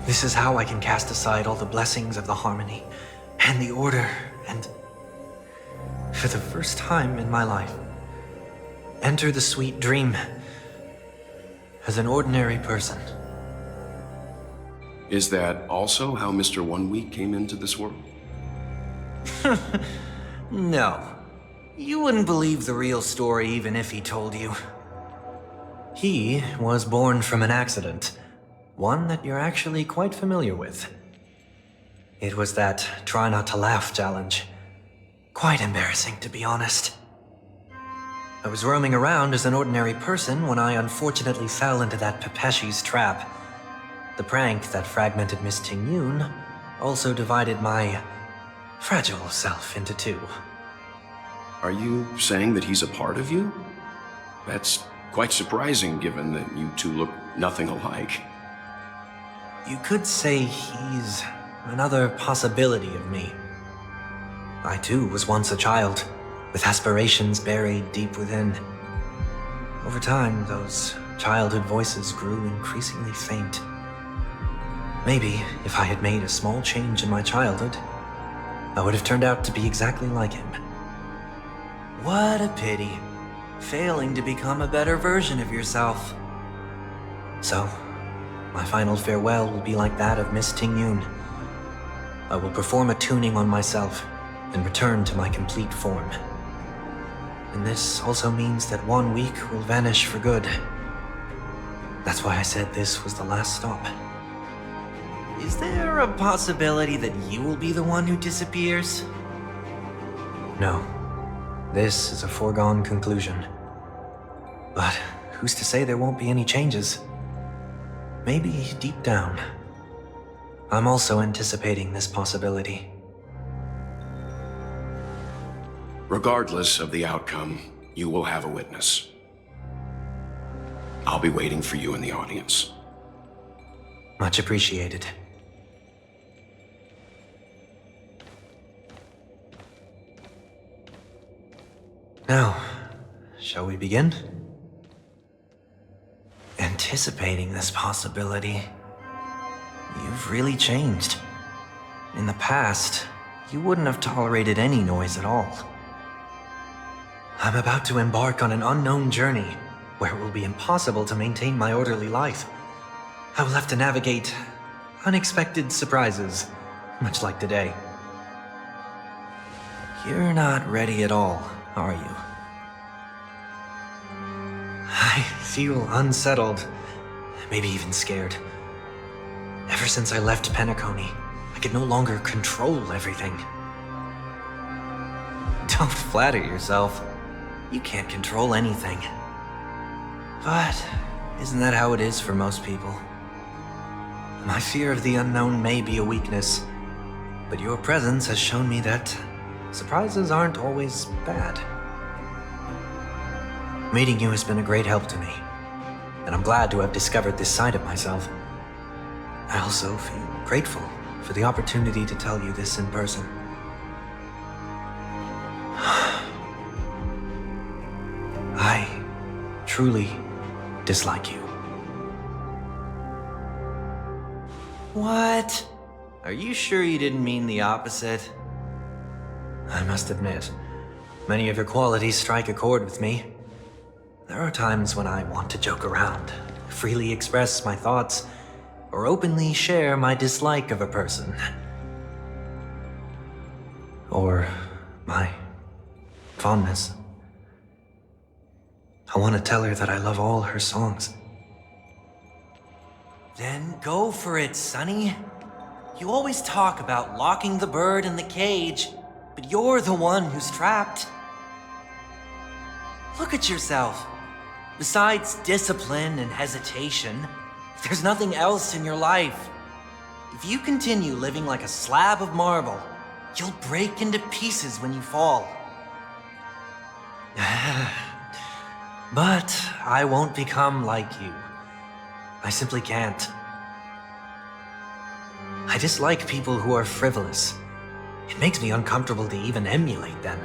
This is how I can cast aside all the blessings of the harmony and the order and, for the first time in my life, enter the sweet dream as an ordinary person. Is that also how Mr. 1 Week came into this world? No. You wouldn't believe the real story even if he told you. He was born from an accident. One that you're actually quite familiar with. It was that try not to laugh challenge. Quite embarrassing, to be honest. I was roaming around as an ordinary person when I unfortunately fell into that Pepeshi's trap. The prank that fragmented Miss Tingyun also divided my fragile self into two. Are you saying that he's a part of you? That's quite surprising given that you two look nothing alike. You could say he's another possibility of me. I too was once a child, with aspirations buried deep within. Over time, those childhood voices grew increasingly faint. Maybe if I had made a small change in my childhood, I would have turned out to be exactly like him. What a pity, failing to become a better version of yourself. So, my final farewell will be like that of Miss Tingyun. I will perform a tuning on myself and return to my complete form. And this also means that 1 week will vanish for good. That's why I said this was the last stop. Is there a possibility that you will be the one who disappears? No. This is a foregone conclusion. But who's to say there won't be any changes? Maybe deep down, I'm also anticipating this possibility. Regardless of the outcome, you will have a witness. I'll be waiting for you in the audience. Much appreciated. Now, shall we begin? Anticipating this possibility, you've really changed. In the past, you wouldn't have tolerated any noise at all. I'm about to embark on an unknown journey where it will be impossible to maintain my orderly life. I will have to navigate unexpected surprises, much like today. You're not ready at all, are you? I feel unsettled, maybe even scared. Ever since I left Penacony, I could no longer control everything. Don't flatter yourself. You can't control anything. But isn't that how it is for most people? My fear of the unknown may be a weakness, but your presence has shown me that surprises aren't always bad. Meeting you has been a great help to me, and I'm glad to have discovered this side of myself. I also feel grateful for the opportunity to tell you this in person. I truly dislike you. What? Are you sure you didn't mean the opposite? I must admit, many of your qualities strike a chord with me. There are times when I want to joke around, freely express my thoughts, or openly share my dislike of a person. Or my fondness. I want to tell her that I love all her songs. Then go for it, Sonny. You always talk about locking the bird in the cage, but you're the one who's trapped. Look at yourself. Besides discipline and hesitation, there's nothing else in your life. If you continue living like a slab of marble, you'll break into pieces when you fall. But I won't become like you. I simply can't. I dislike people who are frivolous. It makes me uncomfortable to even emulate them.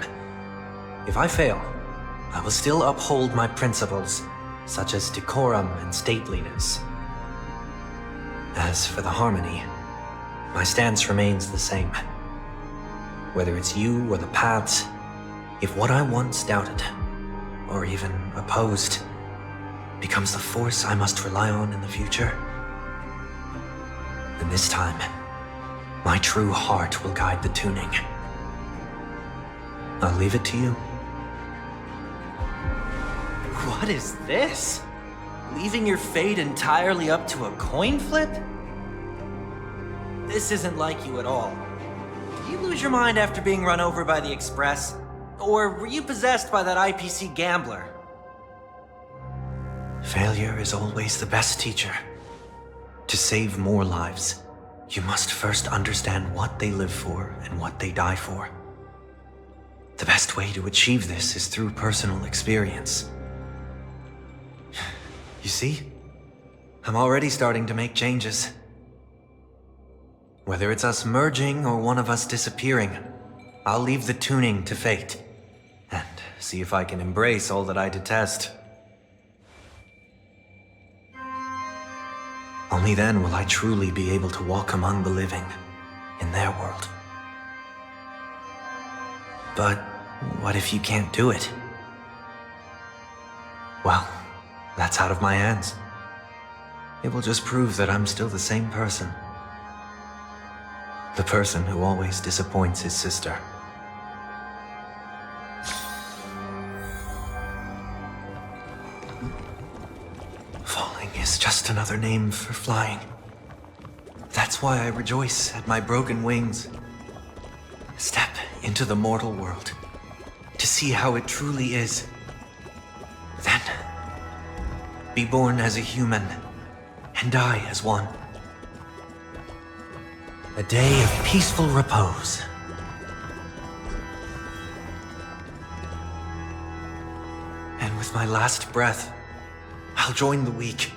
If I fail, I will still uphold my principles, such as decorum and stateliness. As for the harmony, my stance remains the same. Whether it's you or the paths, if what I once doubted, or even opposed, becomes the force I must rely on in the future, then this time, my true heart will guide the tuning. I'll leave it to you. What is this? Leaving your fate entirely up to a coin flip? This isn't like you at all. Did you lose your mind after being run over by the Express? Or were you possessed by that IPC gambler? Failure is always the best teacher. To save more lives, you must first understand what they live for and what they die for. The best way to achieve this is through personal experience. You see? I'm already starting to make changes. Whether it's us merging or one of us disappearing, I'll leave the tuning to fate, and see if I can embrace all that I detest. Only then will I truly be able to walk among the living, in their world. But what if you can't do it? Well, that's out of my hands. It will just prove that I'm still the same person. The person who always disappoints his sister. Falling is just another name for flying. That's why I rejoice at my broken wings. Step into the mortal world to see how it truly is. Then, be born as a human and die as one. A day of peaceful repose. And with my last breath, I'll join the weak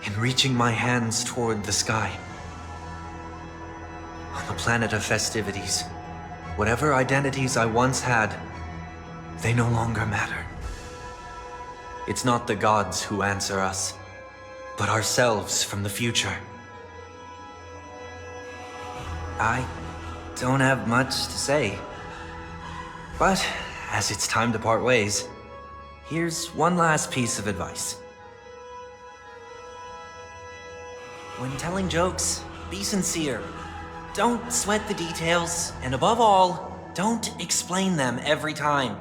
in reaching my hands toward the sky. On the planet of festivities, whatever identities I once had, they no longer matter. It's not the gods who answer us, but ourselves from the future. I don't have much to say. But as it's time to part ways, here's one last piece of advice. When telling jokes, be sincere. Don't sweat the details, and above all, don't explain them every time.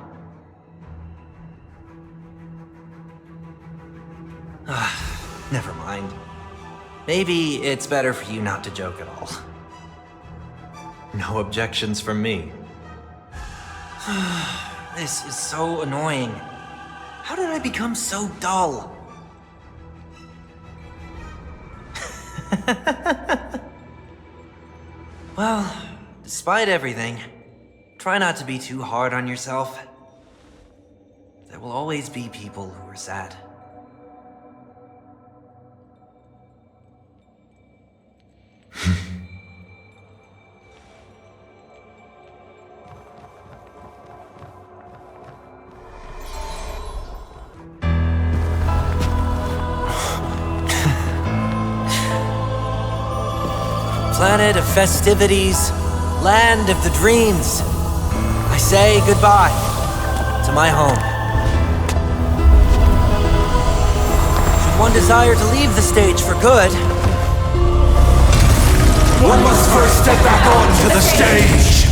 Never mind. Maybe it's better for you not to joke at all. No objections from me. This is so annoying. How did I become so dull? Well, despite everything, try not to be too hard on yourself. There will always be people who are sad. Planet of festivities, land of the dreams. I say goodbye to my home. Should one desire to leave the stage for good, one must first step back onto the stage!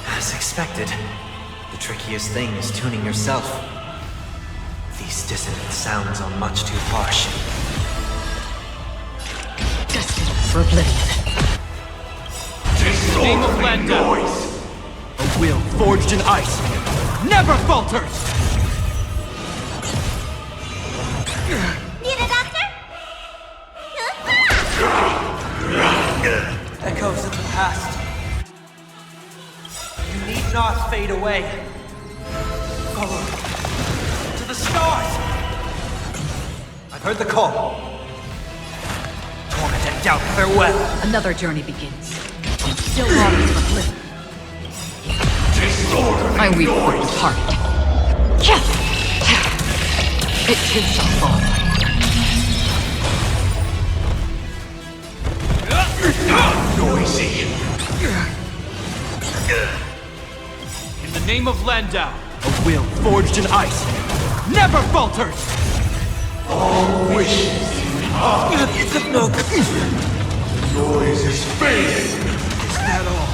As expected, the trickiest thing is tuning yourself. These dissonant sounds are much too harsh. Destined for oblivion. Disorderly noise! A will forged in ice never falters! Need a doctor? Echoes of the past. You need not fade away. Follow to the stars. I've heard the call. Torment doubt farewell. Another journey begins. Still waters of oblivion. I weep for the departed. It too shall fall. Noisy. In the name of Landau, a will forged in ice never falters! All wishes It's of no good. Noise is fading. Is that all?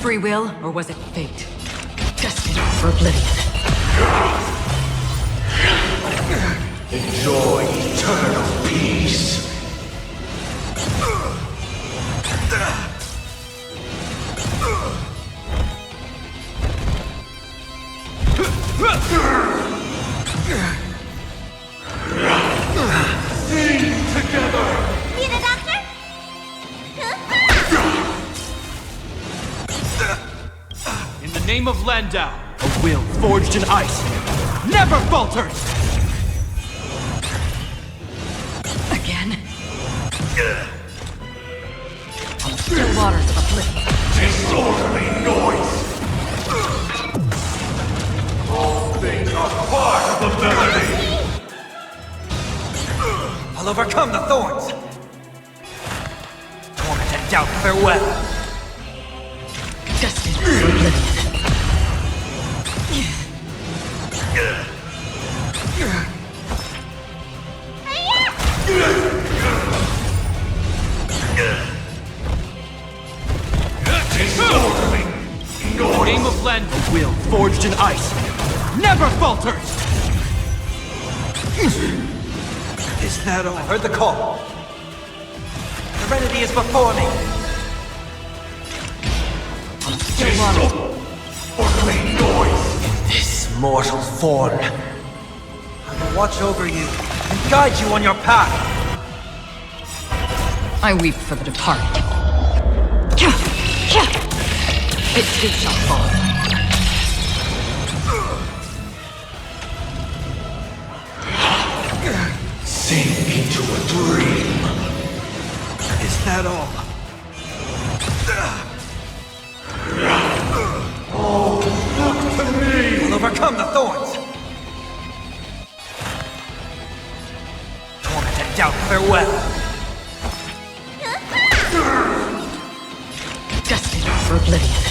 Free will, or was it fate? Destined for oblivion. Enjoy eternal peace. Sing together. Need a doctor? In the name of Landau, a will forged in ice never falters! Again? On the still waters of oblivion. Disorderly noise. All things are part of the melody. I'll overcome the thorns. Torment and doubt farewell. Destined for oblivion. Disorderly In the name of Landau, a will forged in ice never falters! Is that all? I heard the call. The remedy is before me. Disorderly noise. In this mortal form, I will watch over you and guide you on your path. I weep for the departed. It too shall fall. Sink into a dream. Is that all? Oh, look to me. I'll overcome the thorns. Torment and doubt farewell. Destined for oblivion.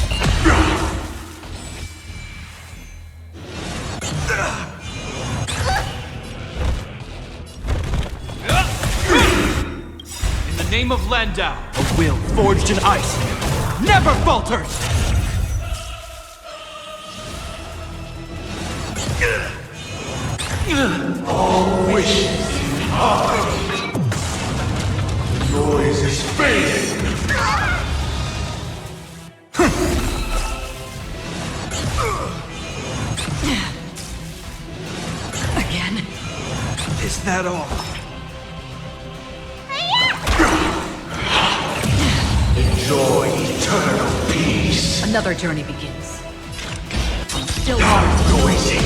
In the name of Landau, a will forged in ice never falters! All wishes are. Noise is fading. Again? Is that all? Enjoy eternal peace. Another journey begins. Still waters. Noisy.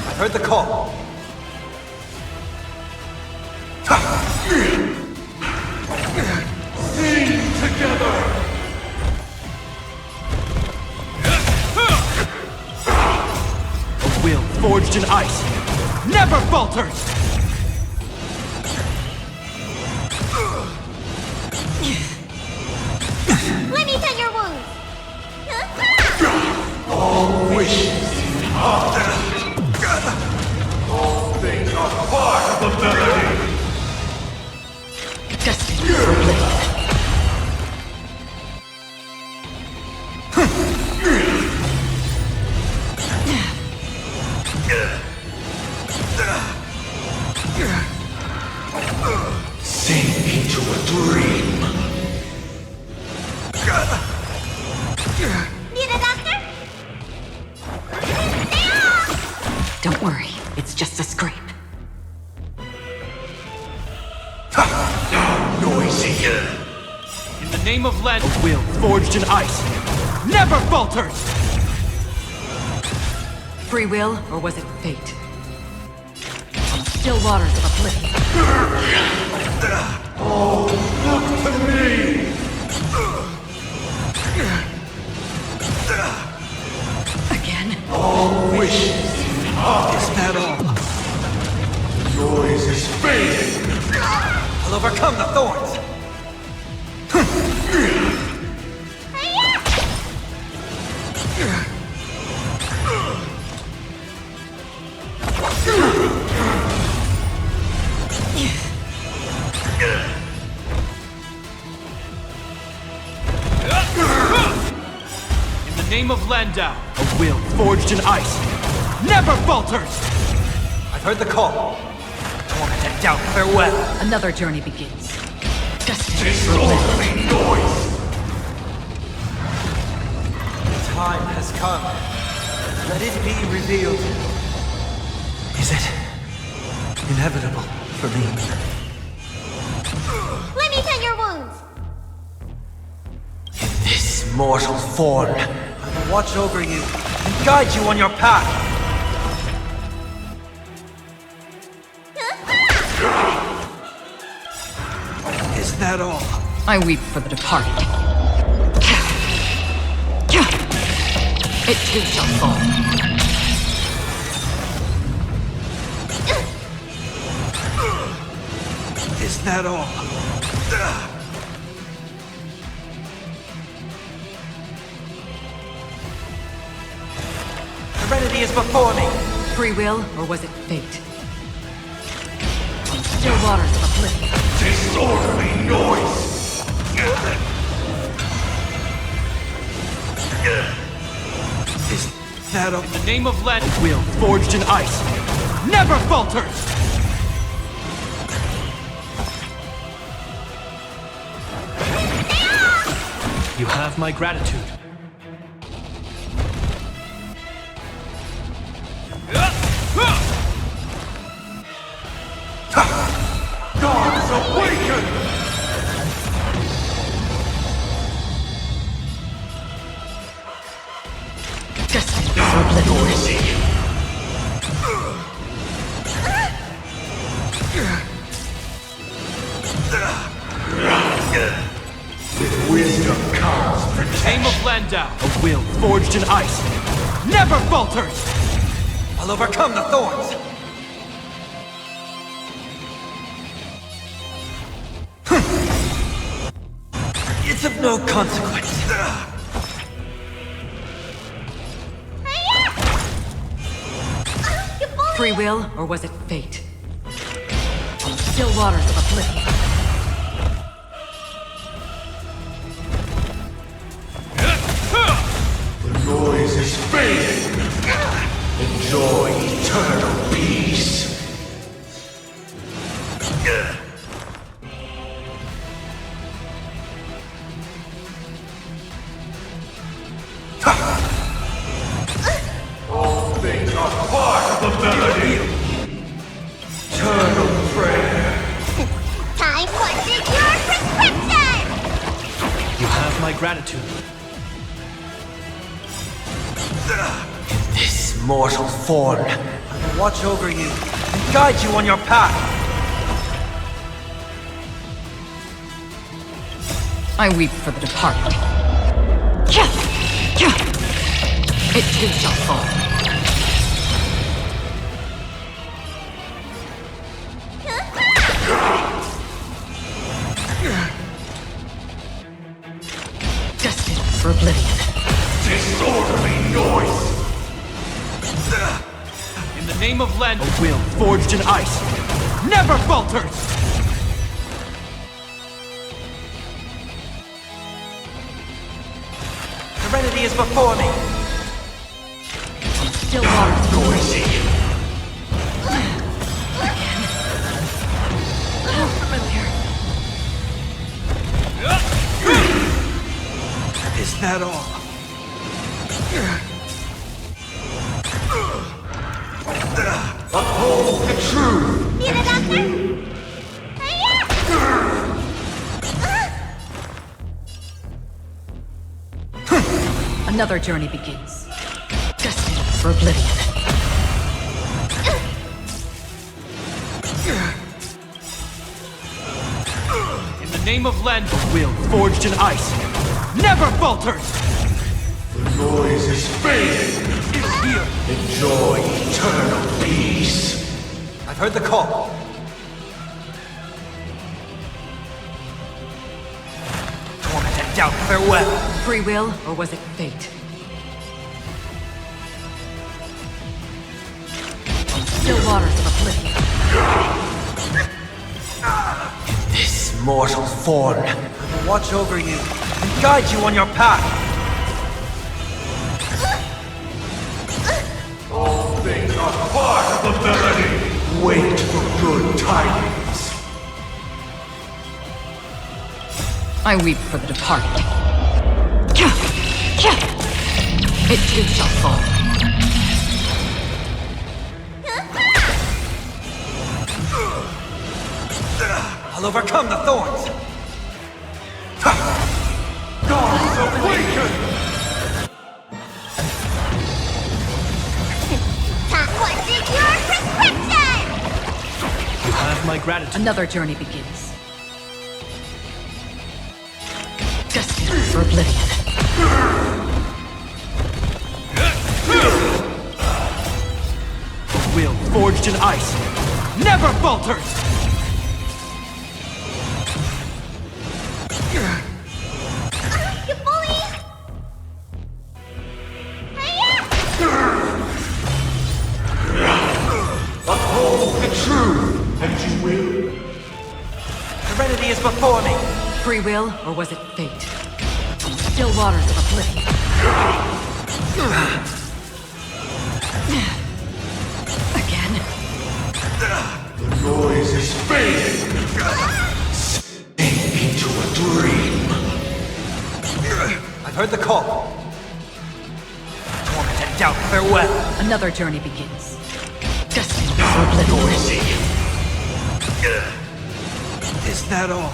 I heard the call. Sing together. A will forged in ice never falters! Let me tend your wounds. All wishes are. All things are part of the melody. Destined for oblivion. Sink into a dream. Need a doctor? Don't worry, it's just a scrape. name of Len, a will forged in ice never falters! Free will, or was it fate? On the still waters of oblivion. Oh, look to me! Again? All wishes Is that all? Yours is fading! I'll overcome the thorns! In the name of Landau, a will forged in ice never falters! I've heard the call. Torment and doubt, farewell. Another journey begins. Disorderly noise! The time has come. Let it be revealed. Is it inevitable for me? Let me tend your wounds. In this mortal form, I will watch over you and guide you on your path. Is that all? I weep for the departed. It too shall fall. Is that all? Serenity is before me. Free will, or was it fate? On the still waters of oblivion. Disorderly noise! Is that all? In the name of Len, a will forged in ice never falters! You have my gratitude. Gods awaken! Destined for oblivion. With wisdom comes protection. Name of Landau, a will forged in ice never falters! I'll overcome the thorns. It's of no consequence. Free will, or was it fate? On the still waters of oblivion. The noise is fading. Enjoy eternal peace. All things are part of the melody. Eternal prayer. Time for your prescription! You have my gratitude. in this mortal form, I will watch over you and guide you on your path. I weep for the departed. It too shall fall. Destined for oblivion. Disorderly noise. In the name of Len, a will forged in ice never falters! Serenity is before me. Still waters. Noisy. How familiar. Is that all? Uphold the truth. Need a doctor? Another journey begins. Destined for oblivion. In the name of Len, a will forged in ice never falters! The noise is fading. It's here! Enjoy eternal peace. I've heard the call. Torment and doubt, farewell. Free will, or was it fate? Still waters of oblivion. In this mortal form, I will watch over you and guide you on your path. All things are part of the melody. Wait for good tidings. I weep for the departed. It too shall fall. I'll overcome the thorns. Gods awaken! What's in your prescription? You have my gratitude. Another journey begins. Destined for oblivion. A will forged in ice never falters! You bully! Uphold the truth, and you will. Serenity is before me. Free will, or was it fate? Still waters of oblivion. Again. The noise is fading. Sink into a dream. I've heard the call. Torment and doubt, farewell. Another journey begins. Destined for oblivion. Noisy. Is that all?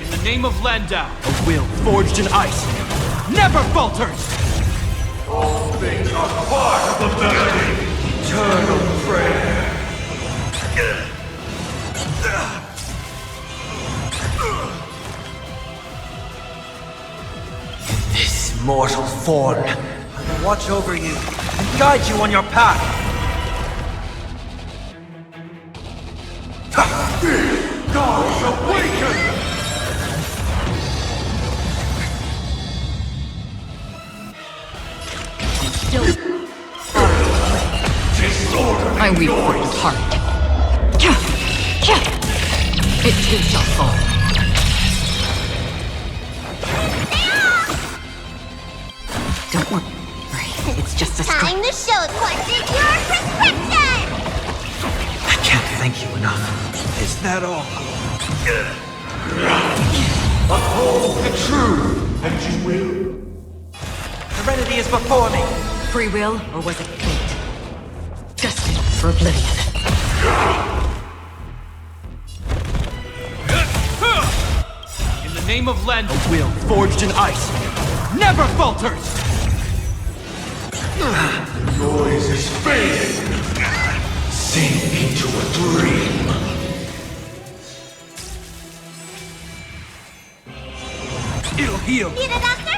In the name of Landau, a will forged in ice never falters! All things are part of the melody. Eternal prayer. This mortal form, I will watch over you and guide you on your path. Gods awaken! Still Disorderly I weep for noise. his heart. It too shall fall. Don't worry, it's just a scratch. Time to show what's in your prescription! I can't thank you enough. Is that all? Uphold the truth, and you will. Serenity is before me. Free will, or was it fate? Destined for oblivion. In the name of Len, a will forged in ice never falters! The noise is fading. Sink into a dream. It'll heal! Need a doctor?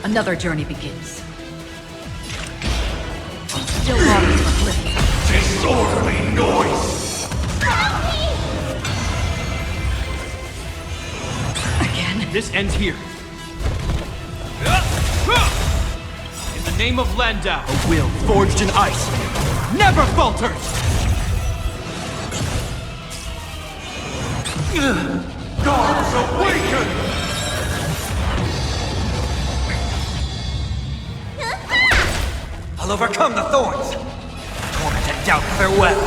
Another journey begins. Still waters of oblivion. Disorderly noise. Again. This ends here. In the name of Landau, a will forged in ice never falters! Gods awaken! I'll overcome the thorns. Torment and doubt, farewell.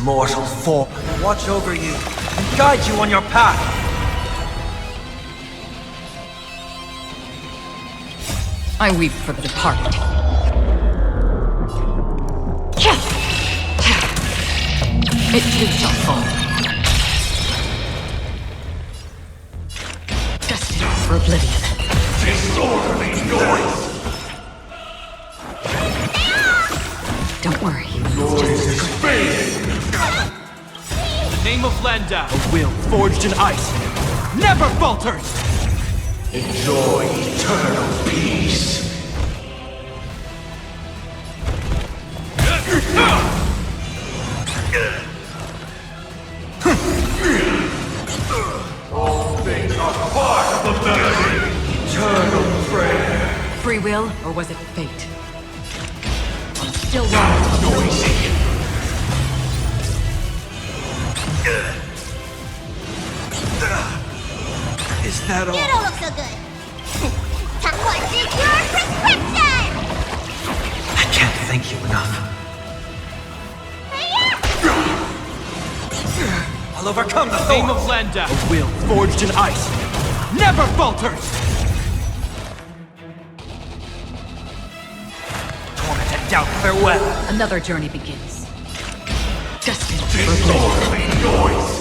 mortal form will watch over you and guide you on your path. I weep for the departed. It too shall fall. Destined for oblivion. Disorderly noise! Don't worry. Noise is fading! In the name of Landau, a will forged in ice never falters! Enjoy eternal peace! All things are part of the melody! Eternal prayer! Free will, or was it fate? I'm still lost. Noisy! Is that all? You don't look so good. Time to take your prescription! I can't thank you enough. I'll overcome the Name of Landau, a will forged in ice never falters! Torment and doubt, farewell. Another journey begins. Destined for Disorderly noise!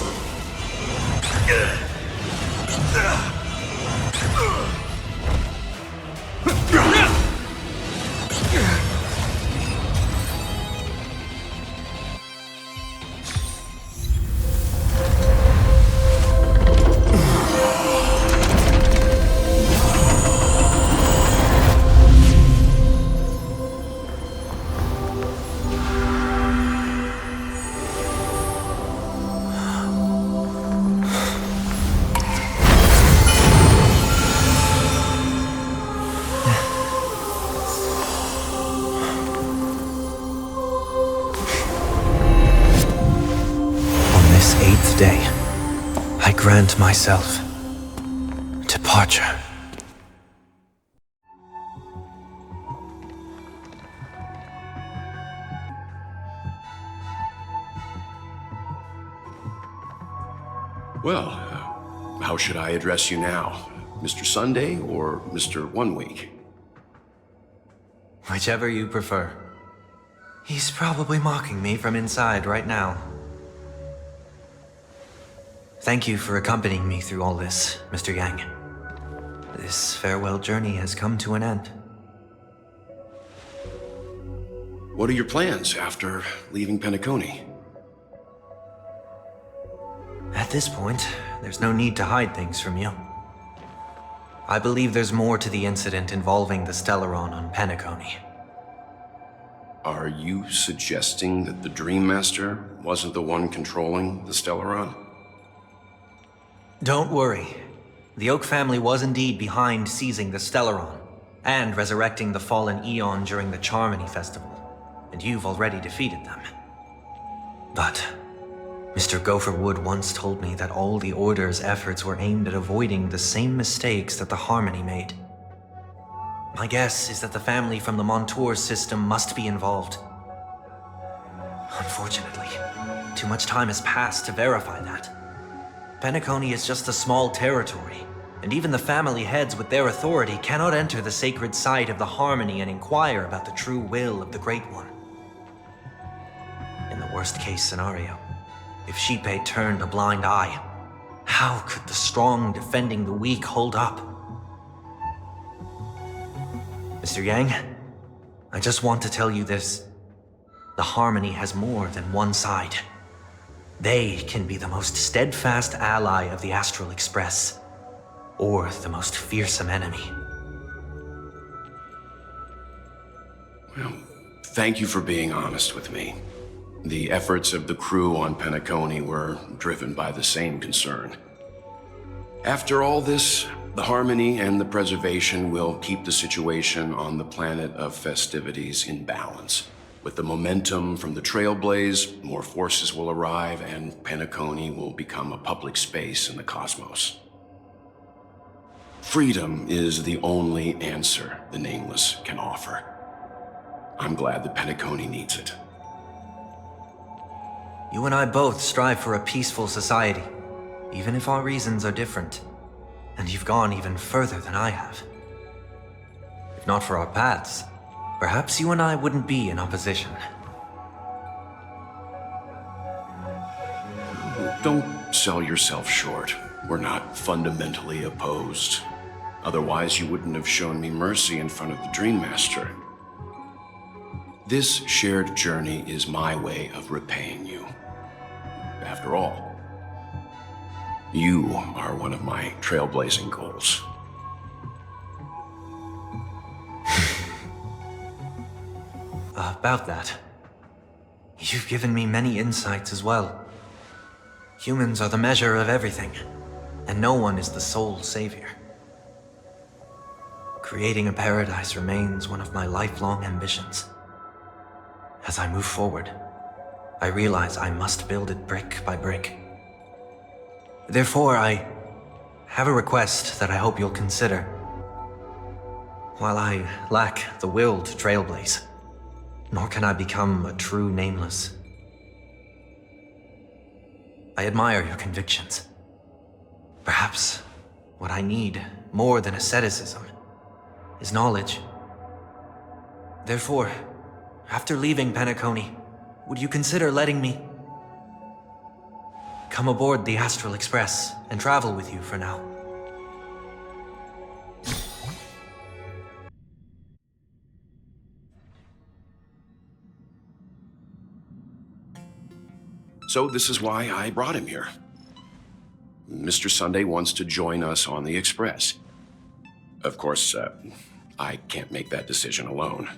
Day, I grant myself departure. Well, how should I address you now? Mr. Sunday or Mr. 1 Week? Whichever you prefer. He's probably mocking me from inside right now. Thank you for accompanying me through all this, Mr. Yang. This farewell journey has come to an end. What are your plans after leaving Penacony? At this point, there's no need to hide things from you. I believe there's more to the incident involving the Stellaron on Penacony. Are you suggesting that the Dream Master wasn't the one controlling the Stellaron? Don't worry. The Oak family was indeed behind seizing the Stellaron and resurrecting the fallen Eon during the Charmony Festival, and you've already defeated them. But Mr. Gopher Wood once told me that all the Order's efforts were aimed at avoiding the same mistakes that the Harmony made. My guess is that the family from the Montour system must be involved. Unfortunately, too much time has passed to verify that. Penacony is just a small territory, and even the family heads with their authority cannot enter the sacred site of the Harmony and inquire about the true will of the Great One. In the worst-case scenario, if Shipei turned a blind eye, how could the strong defending the weak hold up? Mr. Yang, I just want to tell you this. The Harmony has more than one side. They can be the most steadfast ally of the Astral Express, or the most fearsome enemy. Well, thank you for being honest with me. The efforts of the crew on Penacony were driven by the same concern. After all this, the Harmony and the Preservation will keep the situation on the planet of festivities in balance. With the momentum from the Trailblaze, more forces will arrive and Penacony will become a public space in the cosmos. Freedom is the only answer the Nameless can offer. I'm glad that Penacony needs it. You and I both strive for a peaceful society, even if our reasons are different. And you've gone even further than I have. If not for our paths, perhaps you and I wouldn't be in opposition. Don't sell yourself short. We're not fundamentally opposed. Otherwise, you wouldn't have shown me mercy in front of the Dream Master. This shared journey is my way of repaying you. After all, you are one of my trailblazing goals. About that, you've given me many insights as well. Humans are the measure of everything, and no one is the sole savior. Creating a paradise remains one of my lifelong ambitions. As I move forward, I realize I must build it brick by brick. Therefore, I have a request that I hope you'll consider. While I lack the will to trailblaze, nor can I become a true nameless, I admire your convictions. Perhaps what I need, more than asceticism, is knowledge. Therefore, after leaving Penacony, would you consider letting me come aboard the Astral Express and travel with you for now? So this is why I brought him here. Mr. Sunday wants to join us on the Express. Of course, I can't make that decision alone.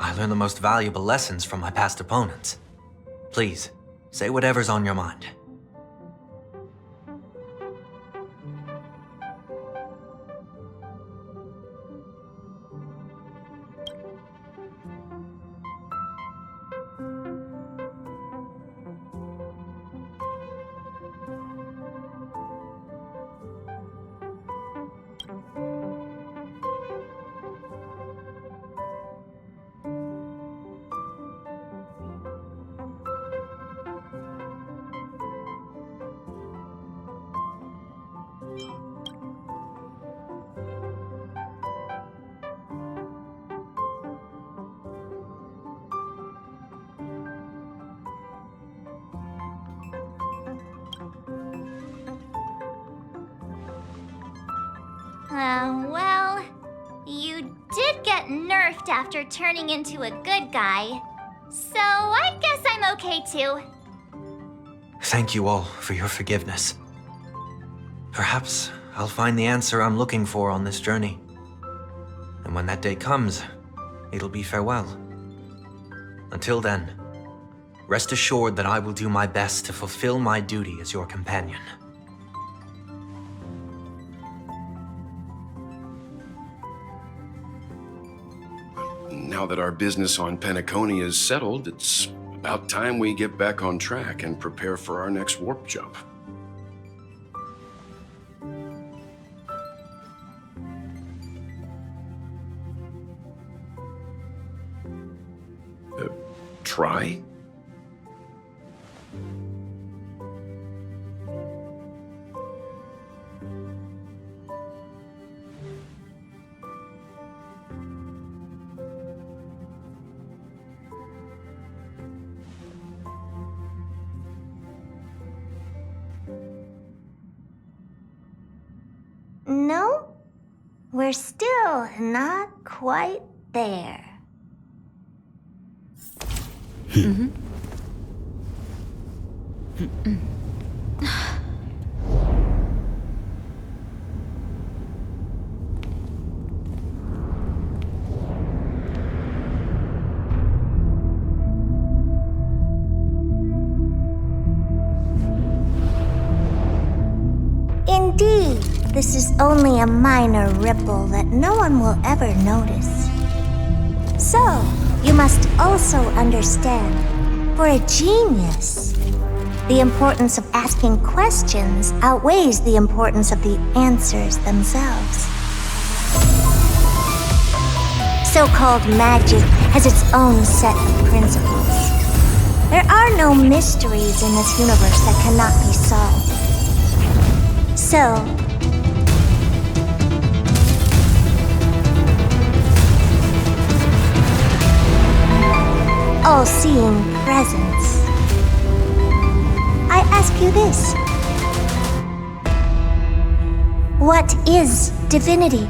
I learned the most valuable lessons from my past opponents. Please, say whatever's on your mind. Well, you did get nerfed after turning into a good guy. So I guess I'm okay too. Thank you all for your forgiveness. Perhaps I'll find the answer I'm looking for on this journey. And when that day comes, it'll be farewell. Until then, rest assured that I will do my best to fulfill my duty as your companion. Now that our business on Penacony is settled, it's about time we get back on track and prepare for our next warp jump. Try? No, we're still not quite there. Indeed. this is only a minor ripple that no one will ever notice. So, you must also understand, for a genius, the importance of asking questions outweighs the importance of the answers themselves. So-called magic has its own set of principles. There are no mysteries in this universe that cannot be solved. So, all-seeing presence, I ask you this. What is divinity?